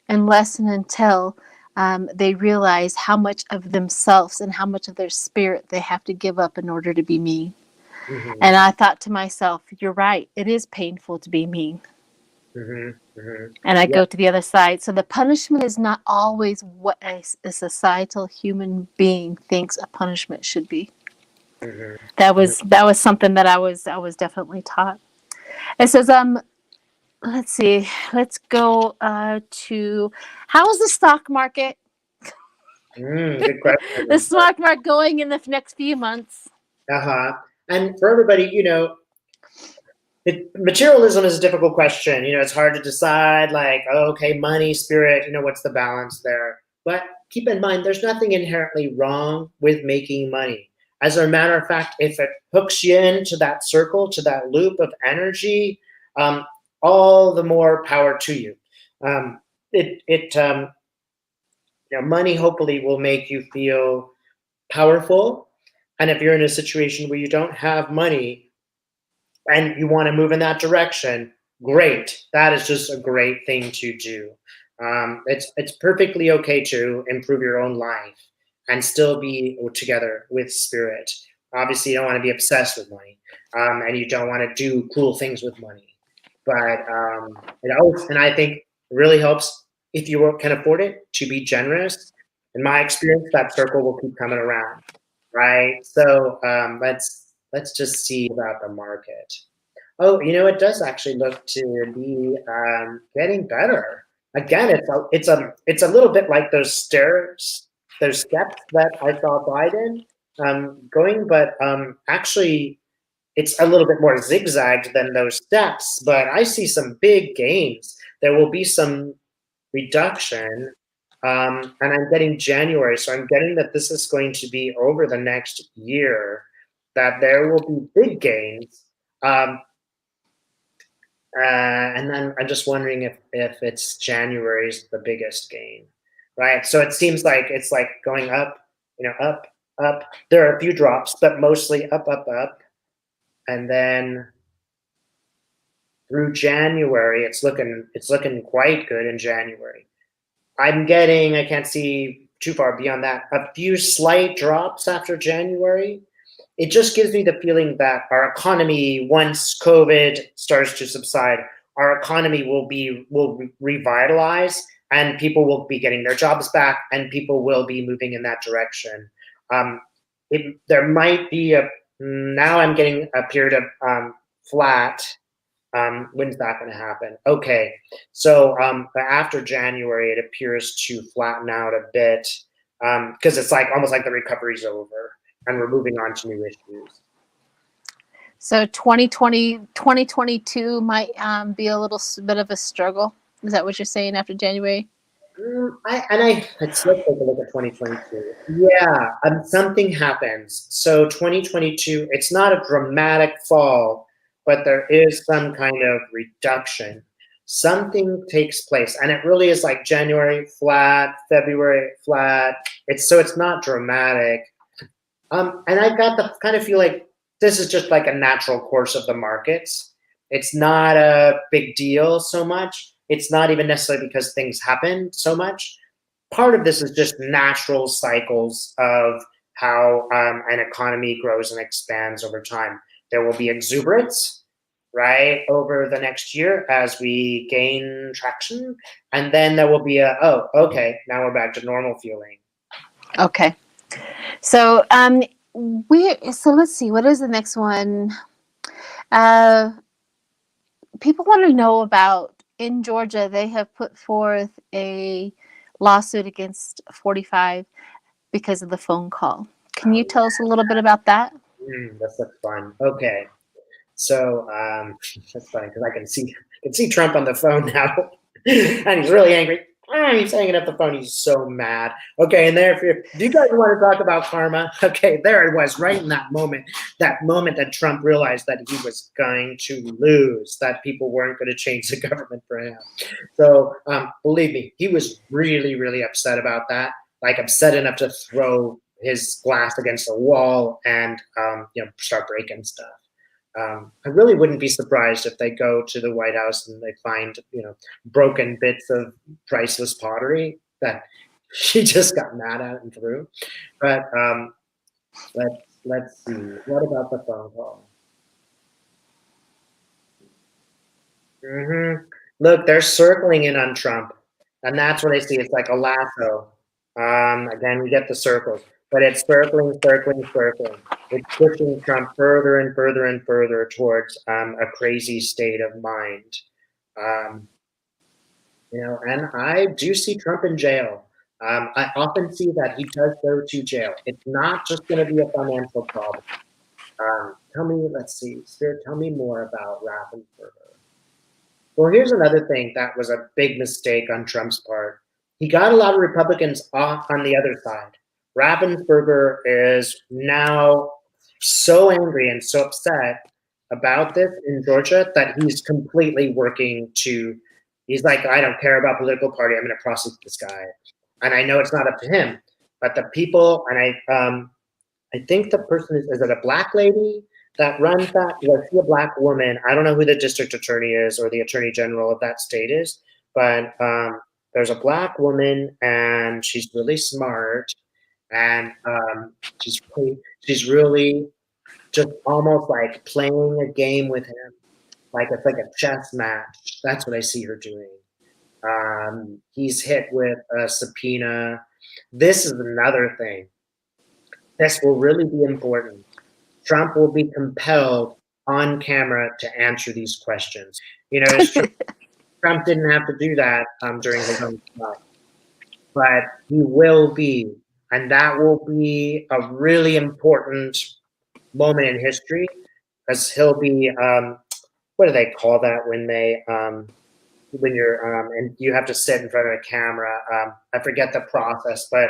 S1: unless and until they realize how much of themselves and how much of their spirit they have to give up in order to be mean. Mm-hmm. And I thought to myself, you're right. It is painful to be mean. Mm-hmm. Mm-hmm. And I go to the other side. So the punishment is not always what a societal human being thinks a punishment should be. Mm-hmm. That was something that I was definitely taught. It says, let's see, let's go to, how is the stock market?
S2: Good question.
S1: The stock market going in the next few months?
S2: And for everybody, materialism is a difficult question. It's hard to decide, like, okay, money, spirit, what's the balance there? But keep in mind, there's nothing inherently wrong with making money. As a matter of fact, if it hooks you into that circle, to that loop of energy, all the more power to you. Money hopefully will make you feel powerful. And if you're in a situation where you don't have money and you want to move in that direction, great. That is just a great thing to do. It's perfectly okay to improve your own life and still be together with spirit. Obviously, you don't want to be obsessed with money, and you don't want to do cool things with money. But it always, and I think it really helps if you can afford it to be generous. In my experience, that circle will keep coming around, right? So let's just see about the market. Oh, it does actually look to be getting better. Again, it's a little bit like those stairs, those steps that I saw Biden going, but actually it's a little bit more zigzagged than those steps. But I see some big gains. There will be some reduction, and I'm getting January, so I'm getting that this is going to be over the next year, that there will be big gains. And then I'm just wondering if it's January's the biggest gain, right? So it seems like it's like going up, up, up. There are a few drops, but mostly up, up, up. And then through January, it's looking quite good in January. I'm getting, I can't see too far beyond that, a few slight drops after January. It just gives me the feeling that our economy, once COVID starts to subside, our economy will revitalize, and people will be getting their jobs back, and people will be moving in that direction. There might be now I'm getting a period of flat. When's that going to happen? Okay, so after January, it appears to flatten out a bit, because it's like almost like the recovery's over and we're moving on to new issues.
S1: So 2022 might be a little bit of a struggle. Is that what you're saying after January?
S2: Let's take a look at 2022. Yeah, something happens. So 2022, it's not a dramatic fall, but there is some kind of reduction. Something takes place, and it really is like January flat, February flat. It's not dramatic. And I got the kind of feel like this is just like a natural course of the markets. It's not a big deal so much. It's not even necessarily because things happen so much. Part of this is just natural cycles of how an economy grows and expands over time. There will be exuberance, right, over the next year as we gain traction. And then there will be oh, okay, now we're back to normal feeling.
S1: Okay. So so let's see, what is the next one? People want to know about, in Georgia, they have put forth a lawsuit against 45 because of the phone call. Can you tell us a little bit about that?
S2: That's fun. Okay. So that's funny because I can see Trump on the phone now, and he's really angry. He's hanging up the phone. He's so mad. Okay, and there, if you guys want to talk about karma, okay, there it was, right in that moment that Trump realized that he was going to lose, that people weren't going to change the government for him. So believe me, he was really, really upset about that, like upset enough to throw his glass against the wall and start breaking stuff. I really wouldn't be surprised if they go to the White House and they find, broken bits of priceless pottery that she just got mad at and threw. But let's see. What about the phone call? Look, they're circling in on Trump, and that's what I see. It's like a lasso. Again, we get the circles, but it's circling. It's pushing Trump further and further and further towards a crazy state of mind. And I do see Trump in jail. I often see that he does go to jail. It's not just going to be a financial problem. Let's see, Spirit, tell me more about Raffensperger. Well, here's another thing that was a big mistake on Trump's part. He got a lot of Republicans off on the other side. Raffensperger is now so angry and so upset about this in Georgia that he's completely working to, he's like, I don't care about political party, I'm going to prosecute this guy. And I know it's not up to him, but the people, and I think the person is it a black lady that runs that? I see a black woman. I don't know who the district attorney is or the attorney general of that state is, but there's a black woman and she's really smart, and she's really just almost like playing a game with him, like it's like a chess match. That's what I see her doing. He's hit with a subpoena. This is another thing. This will really be important. Trump will be compelled on camera to answer these questions. Trump didn't have to do that during his own trial, but he will be, and that will be a really important moment in history, because he'll be what do they call that when you're and you have to sit in front of a camera? I forget the process, but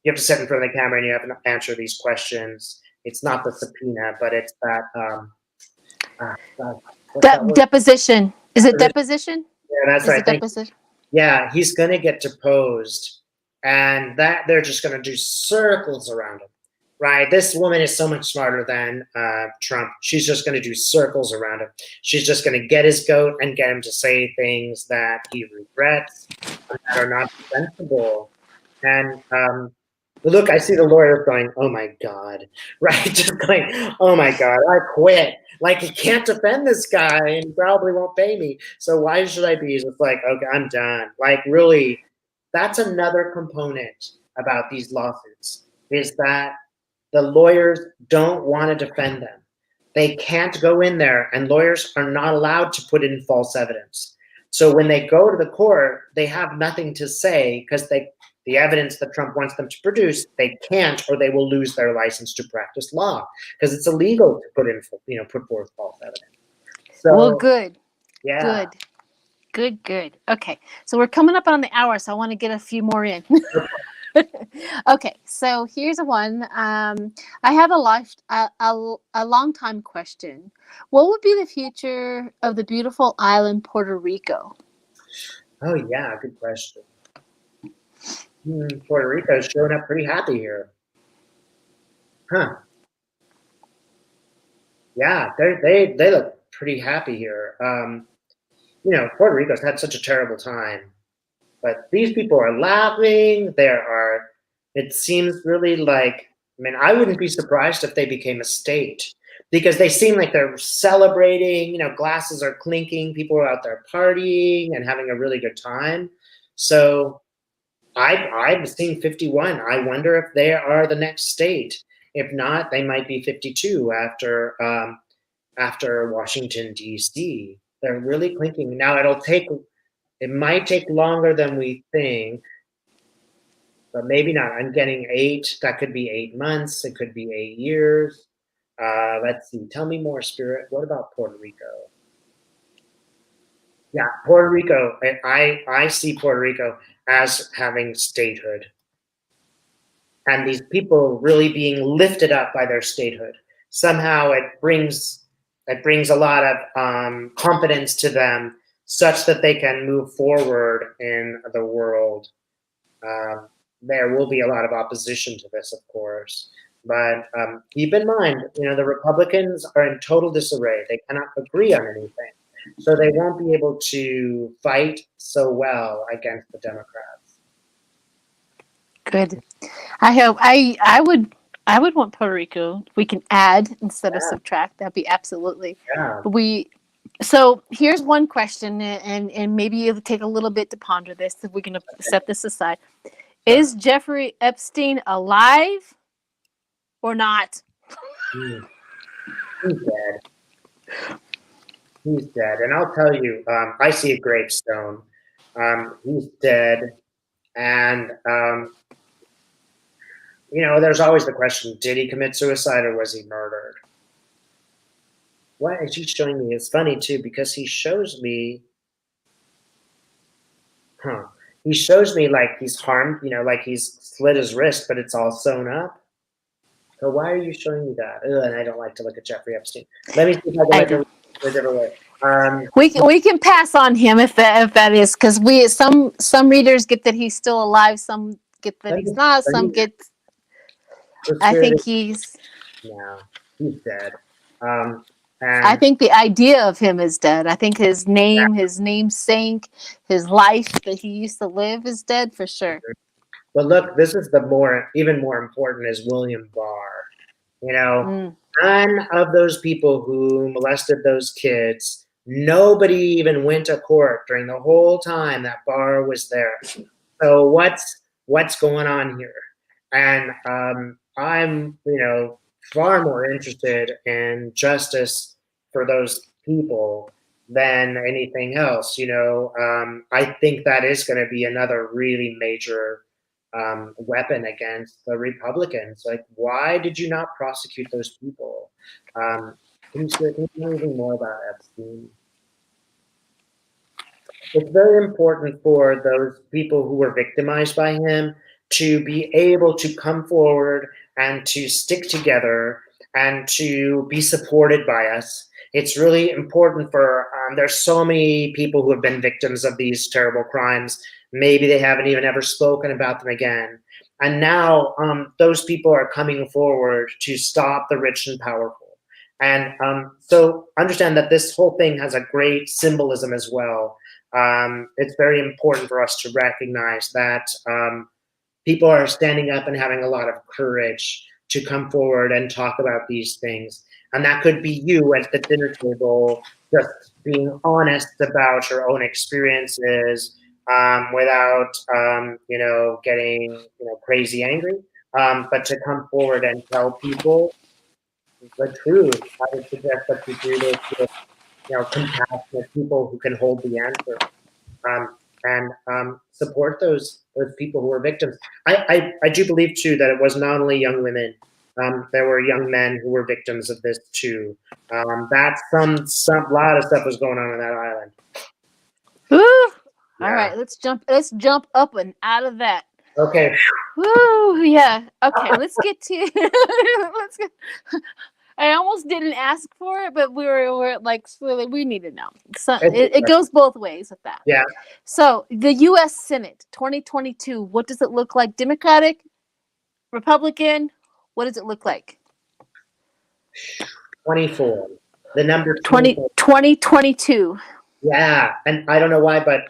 S2: you have to sit in front of the camera and you have to answer these questions. It's not the subpoena, but it's that
S1: deposition. Is it deposition?
S2: Yeah, that's right. Deposition. Yeah, he's going to get deposed, and that they're just going to do circles around him. right? This woman is so much smarter than Trump. She's just going to do circles around him. She's just going to get his goat and get him to say things that he regrets and that are not sensible. And look, I see the lawyers going, "Oh my God," right? Just going, "Oh my God, I quit." Like, he can't defend this guy and he probably won't pay me. So why should I be? Just like, okay, I'm done. Like, really, that's another component about these lawsuits, is that the lawyers don't want to defend them. They can't go in there, and lawyers are not allowed to put in false evidence. So when they go to the court, they have nothing to say because the evidence that Trump wants them to produce, they can't, or they will lose their license to practice law because it's illegal to put forth false evidence. So,
S1: Well, good.
S2: yeah.
S1: Good. Okay, so we're coming up on the hour, so I want to get a few more in. Okay, so here's one. I have a long time question. What would be the future of the beautiful island Puerto Rico?
S2: Oh, yeah, good question. Puerto Rico's showing up pretty happy here. Huh. Yeah, they look pretty happy here. Puerto Rico's had such a terrible time, but these people are laughing. It seems really like, I mean, I wouldn't be surprised if they became a state because they seem like they're celebrating, glasses are clinking, people are out there partying and having a really good time. So I'm seeing 51. I wonder if they are the next state. If not, they might be 52 after Washington, D.C. They're really clinking. Now it might take longer than we think, but maybe not. I'm getting 8. That could be 8 months. It could be 8 years. Let's see. Tell me more, Spirit. What about Puerto Rico? Yeah, Puerto Rico. I see Puerto Rico as having statehood. And these people really being lifted up by their statehood. Somehow it brings a lot of confidence to them such that they can move forward in the world. There will be a lot of opposition to this, of course. But keep in mind, the Republicans are in total disarray. They cannot agree on anything. So they won't be able to fight so well against the Democrats.
S1: Good. I hope I would want Puerto Rico. We can add instead of subtract. That'd be absolutely.
S2: Yeah.
S1: So here's one question, and maybe it'll take a little bit to ponder this. If we're gonna set this aside, is Jeffrey Epstein alive or not?
S2: He's dead. He's dead, and I'll tell you, I see a gravestone. He's dead, and there's always the question: did he commit suicide or was he murdered? Why is he showing me? It's funny too because he shows me. He shows me like he's harmed, like he's slit his wrist, but it's all sewn up. So why are you showing me that? Ugh, and I don't like to look at Jeffrey Epstein. Let me see if I can look at a different way.
S1: We can pass on him if that is because some readers get that he's still alive, some get that he's not, some get. I think he's.
S2: No, he's dead.
S1: I think the idea of him is dead. I think his namesake, his life that he used to live is dead for sure.
S2: But look, this is even more important is William Barr. None of those people who molested those kids, nobody even went to court during the whole time that Barr was there. So what's going on here? And I'm, far more interested in justice for those people than anything else. I think that is going to be another really major weapon against the Republicans. Like, why did you not prosecute those people? Can you say anything more about Epstein? It's very important for those people who were victimized by him to be able to come forward and to stick together and to be supported by us. It's really important for, there's so many people who have been victims of these terrible crimes. Maybe they haven't even ever spoken about them again. And now those people are coming forward to stop the rich and powerful. And so understand that this whole thing has a great symbolism as well. It's very important for us to recognize that people are standing up and having a lot of courage to come forward and talk about these things. And that could be you at the dinner table, just being honest about your own experiences without, getting, crazy angry. But to come forward and tell people the truth. I would suggest that you do this with, compassionate people who can hold the answer. And support those people who are victims. I do believe too that it was not only young women. There were young men who were victims of this too. That's some lot of stuff was going on that island.
S1: Ooh. Yeah. All right, let's jump up and out of that.
S2: Okay.
S1: Woo, yeah. Okay, let's get to let's get. I almost didn't ask for it, but we were like, we need to know. So it goes both ways with that.
S2: Yeah.
S1: So the U.S. Senate 2022, what does it look like? Democratic, Republican? What does it look like?
S2: 24. The number
S1: 2022.
S2: Yeah, and I don't know why, but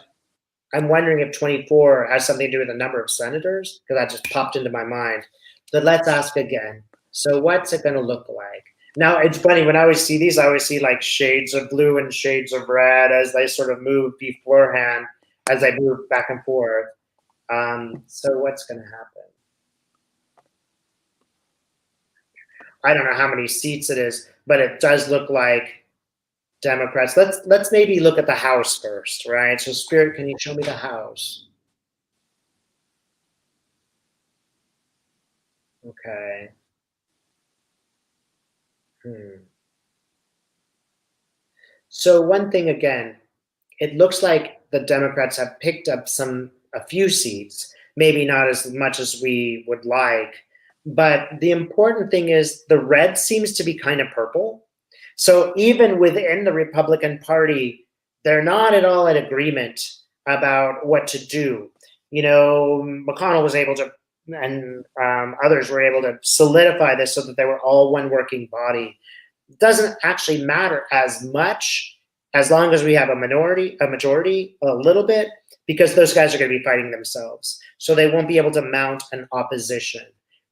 S2: I'm wondering if 24 has something to do with the number of senators, because that just popped into my mind. But let's ask again. So what's it going to look like? Now, it's funny, when I always see these, I always see like shades of blue and shades of red as they sort of move beforehand, as they move back and forth. So what's going to happen? I don't know how many seats it is, but it does look like Democrats. Let's maybe look at the House first, right? So Spirit, can you show me the House? Okay. So one thing again, it looks like the Democrats have picked up a few seats, maybe not as much as we would like, but the important thing is the red seems to be kind of purple. So even within the Republican Party, they're not at all in agreement about what to do. McConnell was able to, and others were able to solidify this so that they were all one working body. It doesn't actually matter as much as long as we have a majority a little bit, because those guys are going to be fighting themselves. So they won't be able to mount an opposition.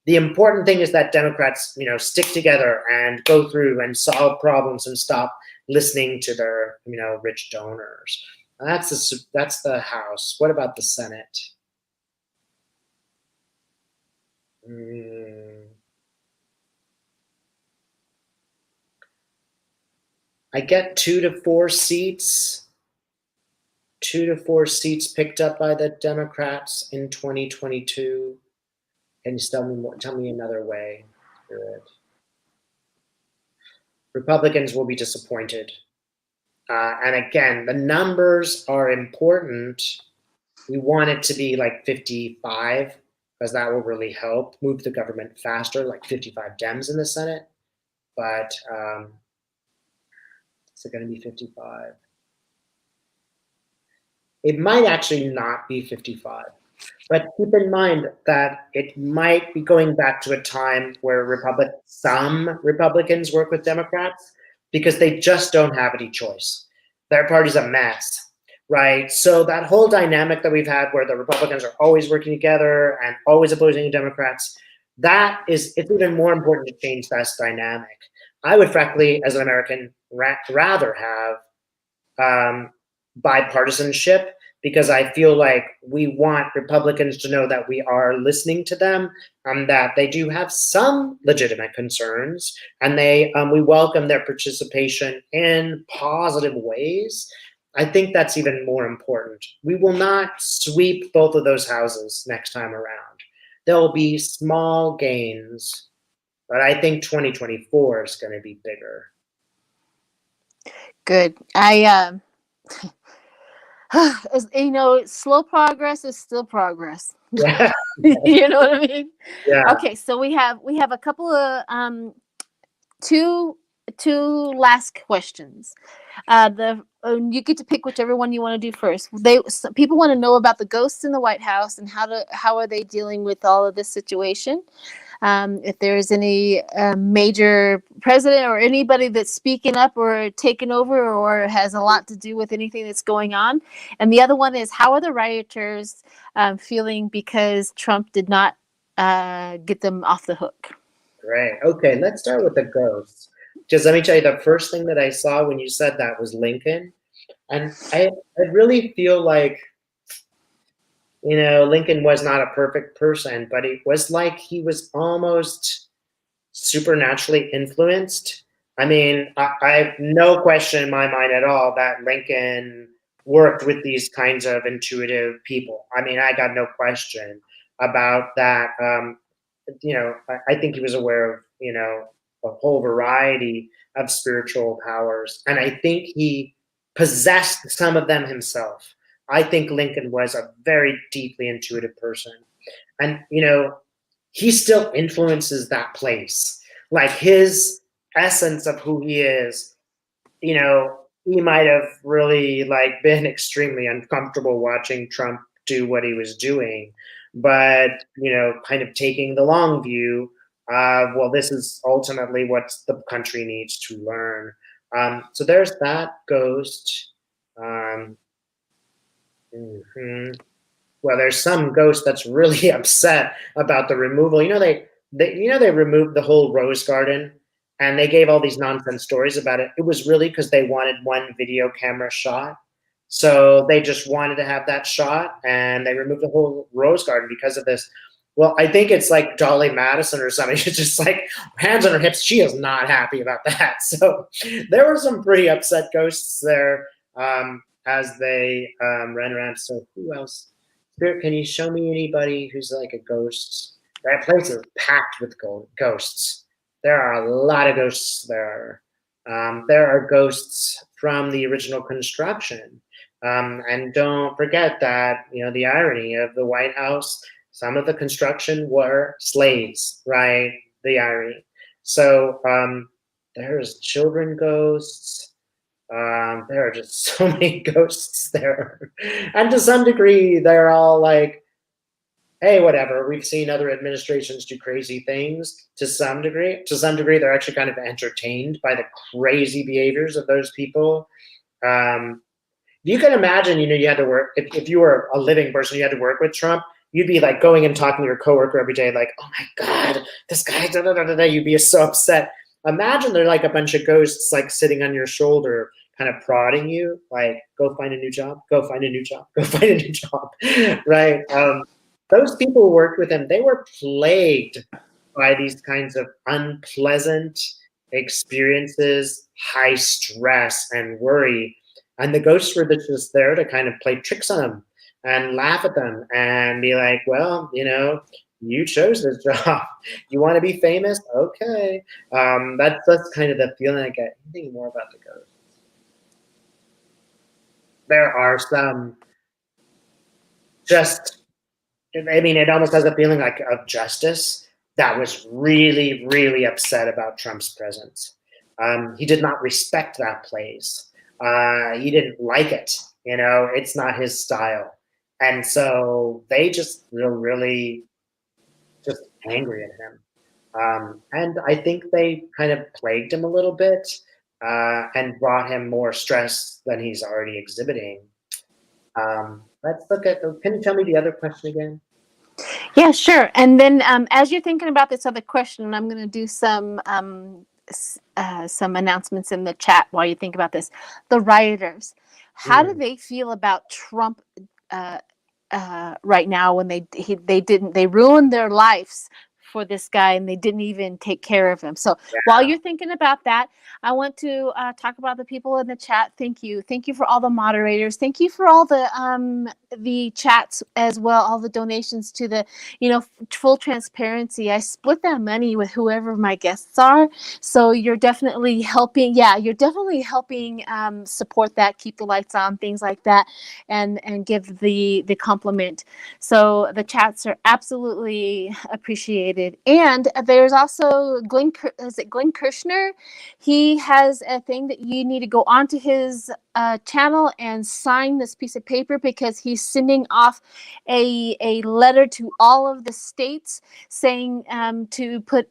S2: The important thing is that Democrats, stick together and go through and solve problems and stop listening to their, rich donors. That's the House. What about the Senate? I get 2 to 4 seats. 2 to 4 seats picked up by the Democrats in 2022. Can you tell me another way? Good. Republicans will be disappointed. And again, the numbers are important. We want it to be like 55, because that will really help move the government faster, like 55 Dems in the Senate. But is it going to be 55? It might actually not be 55. But keep in mind that it might be going back to a time where some Republicans work with Democrats because they just don't have any choice. Their party's a mess, right? So that whole dynamic that we've had where the Republicans are always working together and always opposing the Democrats, it's even more important to change that dynamic. I would frankly, as an American, rather have bipartisanship, because I feel like we want Republicans to know that we are listening to them, that they do have some legitimate concerns, and we welcome their participation in positive ways. I think that's even more important. We will not sweep both of those houses next time around. There will be small gains, but I think 2024 is going to be bigger.
S1: Good. Slow progress is still progress.
S2: Yeah.
S1: You know what I mean?
S2: Yeah.
S1: Okay, so we have a couple of two two last questions. You get to pick whichever one you want to do first. People want to know about the ghosts in the White House and how are they dealing with all of this situation. If there's any major president or anybody that's speaking up or taking over or has a lot to do with anything that's going on. And the other one is, how are the rioters feeling because Trump did not get them off the hook?
S2: Great. Okay, let's start with the ghosts. Just let me tell you, the first thing that I saw when you said that was Lincoln. And I really feel like, you know, Lincoln was not a perfect person, but it was like he was almost supernaturally influenced. I mean, I have no question in my mind at all that Lincoln worked with these kinds of intuitive people. I mean, I got no question about that. You know, I think he was aware of, you know, a whole variety of spiritual powers. And I think he possessed some of them himself. I think Lincoln was a very deeply intuitive person. And, you know, he still influences that place. Like his essence of who he is, you know, he might have really like been extremely uncomfortable watching Trump do what he was doing, but, you know, kind of taking the long view, well, this is ultimately what the country needs to learn. So there's that ghost. Well, there's some ghost that's really upset about the removal. You know, they removed the whole rose garden, and they gave all these nonsense stories about it. It was really because they wanted one video camera shot. So they just wanted to have that shot, and they removed the whole rose garden because of this. Well, I think it's like Dolly Madison or something. She's just like hands on her hips. She is not happy about that. So there were some pretty upset ghosts there as they ran around. So who else? Spirit, can you show me anybody who's like a ghost? That place is packed with ghosts. There are a lot of ghosts there. There are ghosts from the original construction. And don't forget that, you know, the irony of the White House, some of the construction were slaves, right? The irony. So there's children ghosts. There are just so many ghosts there. And to some degree, they're all like, hey, whatever. We've seen other administrations do crazy things to some degree. To some degree, they're actually kind of entertained by the crazy behaviors of those people. You can imagine, you know, you had to work, if you were a living person, you had to work with Trump, you'd be like going and talking to your coworker every day, like, oh my God, this guy, da, da, da, da, da. You'd be so upset. Imagine they're like a bunch of ghosts like sitting on your shoulder, kind of prodding you, like, go find a new job, go find a new job, go find a new job, right? Those people who worked with him, they were plagued by these kinds of unpleasant experiences, high stress and worry. And the ghosts were just there to kind of play tricks on them and laugh at them and be like, well, you know, you chose this job. You want to be famous? Okay. That's kind of the feeling I get. Anything more about the ghosts? There are some just, I mean, it almost has a feeling like of justice that was really, really upset about Trump's presence. He did not respect that place. He didn't like it. You know, it's not his style. And so they just were really just angry at him. And I think they kind of plagued him a little bit and brought him more stress than he's already exhibiting. Let's look at, can you tell me the other question again?
S1: Yeah, sure. And then as you're thinking about this other question, I'm going to do some announcements in the chat while you think about this. The rioters, how do they feel about Trump right now when they ruined their lives for this guy and they didn't even take care of him? So while you're thinking about that, I want to talk about the people in the chat. Thank you for all the moderators. Thank you for all the chats as well, all the donations to the, you know, full transparency. I split that money with whoever my guests are, so you're definitely helping. Yeah, you're definitely helping support that, keep the lights on, things like that, and give the compliment. So the chats are absolutely appreciated. deleted. And there's also Glenn Kirshner? He has a thing that you need to go onto his channel and sign this piece of paper, because he's sending off a letter to all of the states saying to put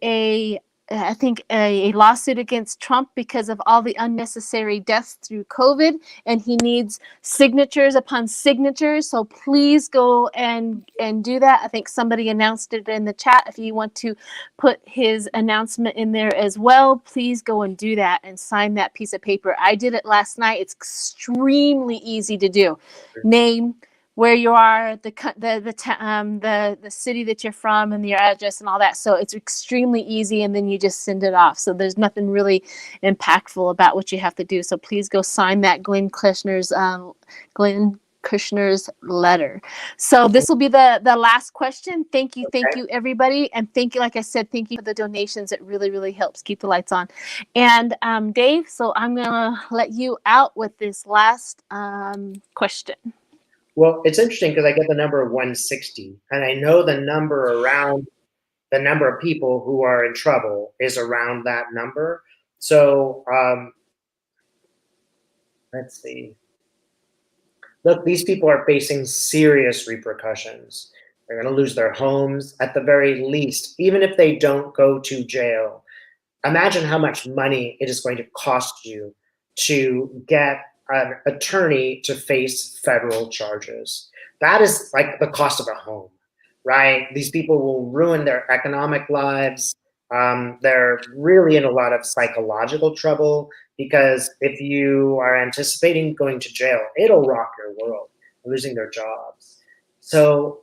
S1: I think a lawsuit against Trump because of all the unnecessary deaths through COVID, and he needs signatures upon signatures. So please go and do that. I think somebody announced it in the chat. If you want to put his announcement in there as well, please go and do that and sign that piece of paper. I did it last night. It's extremely easy to do. Name, where you are, the city that you're from, and your address and all that. So it's extremely easy, and then you just send it off. So there's nothing really impactful about what you have to do. So please go sign that Glenn Kirshner's letter. So this will be the last question. Thank you everybody, and thank you, like I said, thank you for the donations. It really, really helps keep the lights on. And Dave, so I'm gonna let you out with this last question.
S2: Well, it's interesting because I get the number of 160, and I know the number around the number of people who are in trouble is around that number. So let's see. Look, these people are facing serious repercussions. They're going to lose their homes at the very least, even if they don't go to jail. Imagine how much money it is going to cost you to get an attorney to face federal charges. That is like the cost of a home, right? These people will ruin their economic lives. They're really in a lot of psychological trouble, because if you are anticipating going to jail, it'll rock your world, losing their jobs. So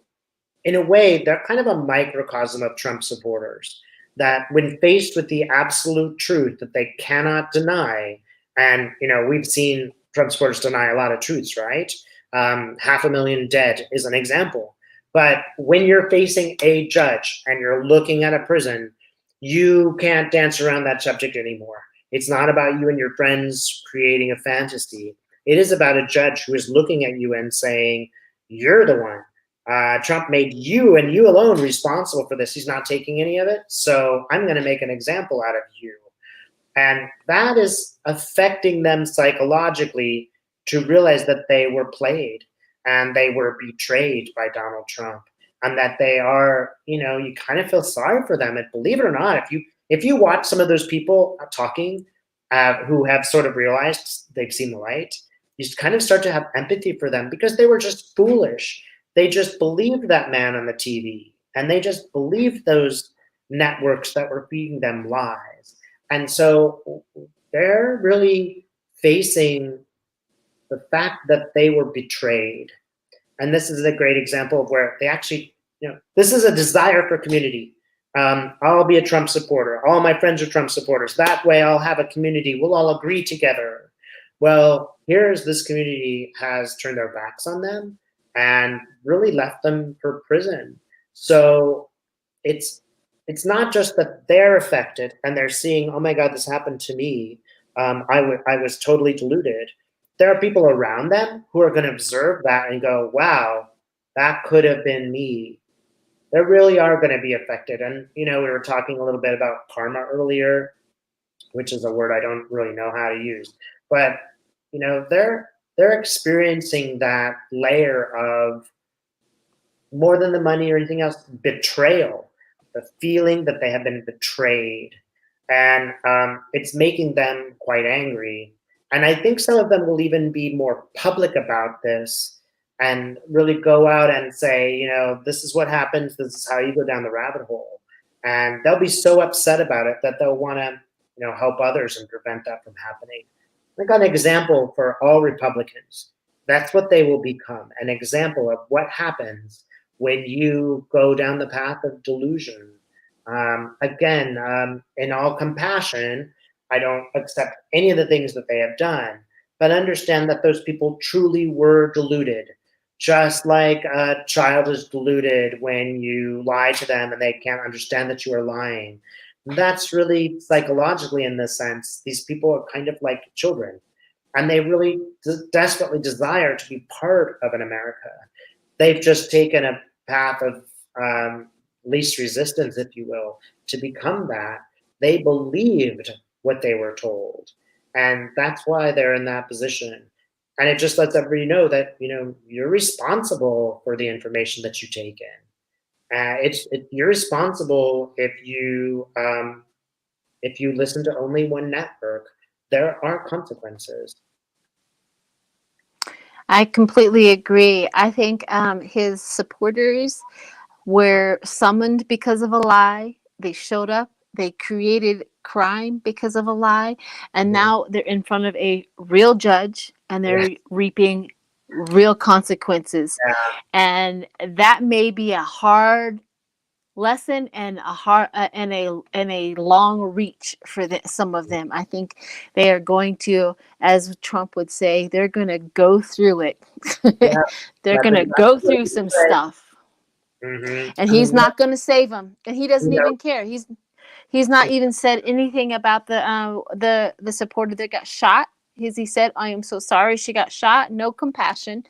S2: in a way, they're kind of a microcosm of Trump supporters, that when faced with the absolute truth that they cannot deny, and we've seen Trump supporters deny a lot of truths, right? 500,000 dead is an example. But when you're facing a judge and you're looking at a prison, you can't dance around that subject anymore. It's not about you and your friends creating a fantasy. It is about a judge who is looking at you and saying, you're the one. Trump made you and you alone responsible for this. He's not taking any of it. So I'm going to make an example out of you. And that is affecting them psychologically, to realize that they were played and they were betrayed by Donald Trump, and that they are, you kind of feel sorry for them. And believe it or not, if you watch some of those people talking who have sort of realized they've seen the light, you kind of start to have empathy for them, because they were just foolish. They just believed that man on the TV, and they just believed those networks that were feeding them lies. And so they're really facing the fact that they were betrayed. And this is a great example of where they actually, this is a desire for community. I'll be a Trump supporter. All my friends are Trump supporters. That way I'll have a community. We'll all agree together. Well, here's this community has turned their backs on them and really left them for prison. So it's not just that they're affected and they're seeing, oh my God, this happened to me. I was totally deluded. There are people around them who are going to observe that and go, wow, that could have been me. They really are going to be affected. And, we were talking a little bit about karma earlier, which is a word I don't really know how to use. But, they're experiencing that layer of, more than the money or anything else, betrayal, the feeling that they have been betrayed. And it's making them quite angry. And I think some of them will even be more public about this and really go out and say, this is what happens. This is how you go down the rabbit hole. And they'll be so upset about it that they'll want to, help others and prevent that from happening. I got an example for all Republicans. That's what they will become, an example of what happens when you go down the path of delusion. Again, in all compassion, I don't accept any of the things that they have done, but understand that those people truly were deluded, just like a child is deluded when you lie to them and they can't understand that you are lying. That's really psychologically, in this sense, these people are kind of like children, and they really desperately desire to be part of an America. They've just taken a path of least resistance, if you will, to become that. They believed what they were told. And that's why they're in that position. And it just lets everybody know that, you're responsible for the information that you take in. You're responsible if you listen to only one network. There are consequences.
S1: I completely agree. I think his supporters were summoned because of a lie. They showed up. They created crime because of a lie. And now they're in front of a real judge and they're reaping real consequences.
S2: Yeah.
S1: And that may be a hard lesson and a long reach for some of them. I think they are going to, as Trump would say, they're going to go through it.
S2: Yeah.
S1: They're going to go through some stuff.
S2: Mm-hmm.
S1: And he's not going to save them, and he doesn't even care. He's not even said anything about the supporter that got shot. He said, "I am so sorry she got shot." No compassion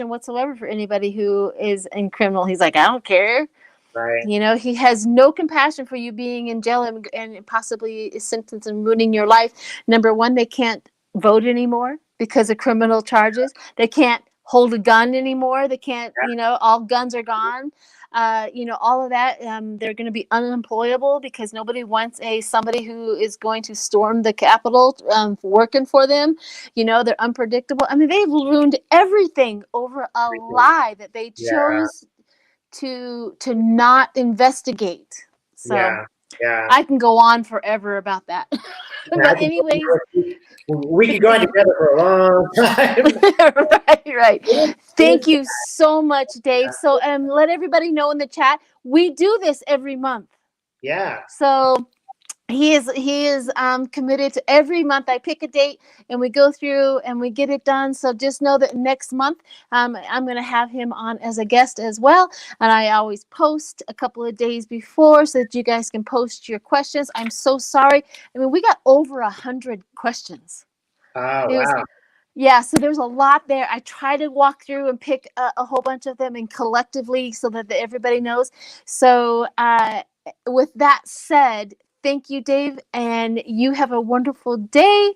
S1: whatsoever for anybody who is in criminal. He's like, "I don't care."
S2: Right.
S1: He has no compassion for you being in jail and possibly sentenced and ruining your life. Number one, they can't vote anymore because of criminal charges. They can't hold a gun anymore. They can't, all guns are gone. All of that. They're going to be unemployable because nobody wants somebody who is going to storm the Capitol working for them. They're unpredictable. I mean, they've ruined everything over a lie that they chose to not investigate. So I can go on forever about that. But anyways,
S2: we could go on together for a long time.
S1: right. Thank you so much, Dave. So let everybody know in the chat, we do this every month.
S2: Yeah.
S1: So he is committed to every month. I pick a date and we go through and we get it done. So just know that next month I'm going to have him on as a guest as well. And I always post a couple of days before so that you guys can post your questions. I'm so sorry. I mean, we got over 100 questions.
S2: Oh, wow.
S1: Yeah, so there's a lot there. I try to walk through and pick a whole bunch of them and collectively so that everybody knows. So with that said, thank you, Dave, and you have a wonderful day.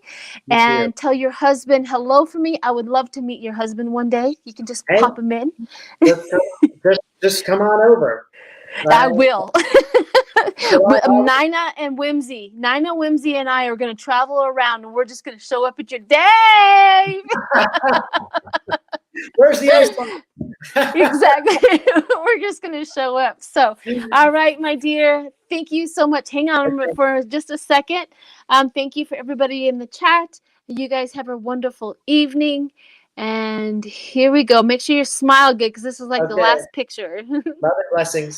S1: And tell your husband hello for me. I would love to meet your husband one day. You can just pop him in.
S2: Just come on over.
S1: I will. Nina Whimsy and I are going to travel around, and we're just going to show up at your day.
S2: Where's the ice?
S1: Exactly. We're just going to show up. So, all right, my dear. Thank you so much. Hang on for just a second. Thank you for everybody in the chat. You guys have a wonderful evening. And here we go. Make sure you smile good because this is like the last picture.
S2: Love and blessings.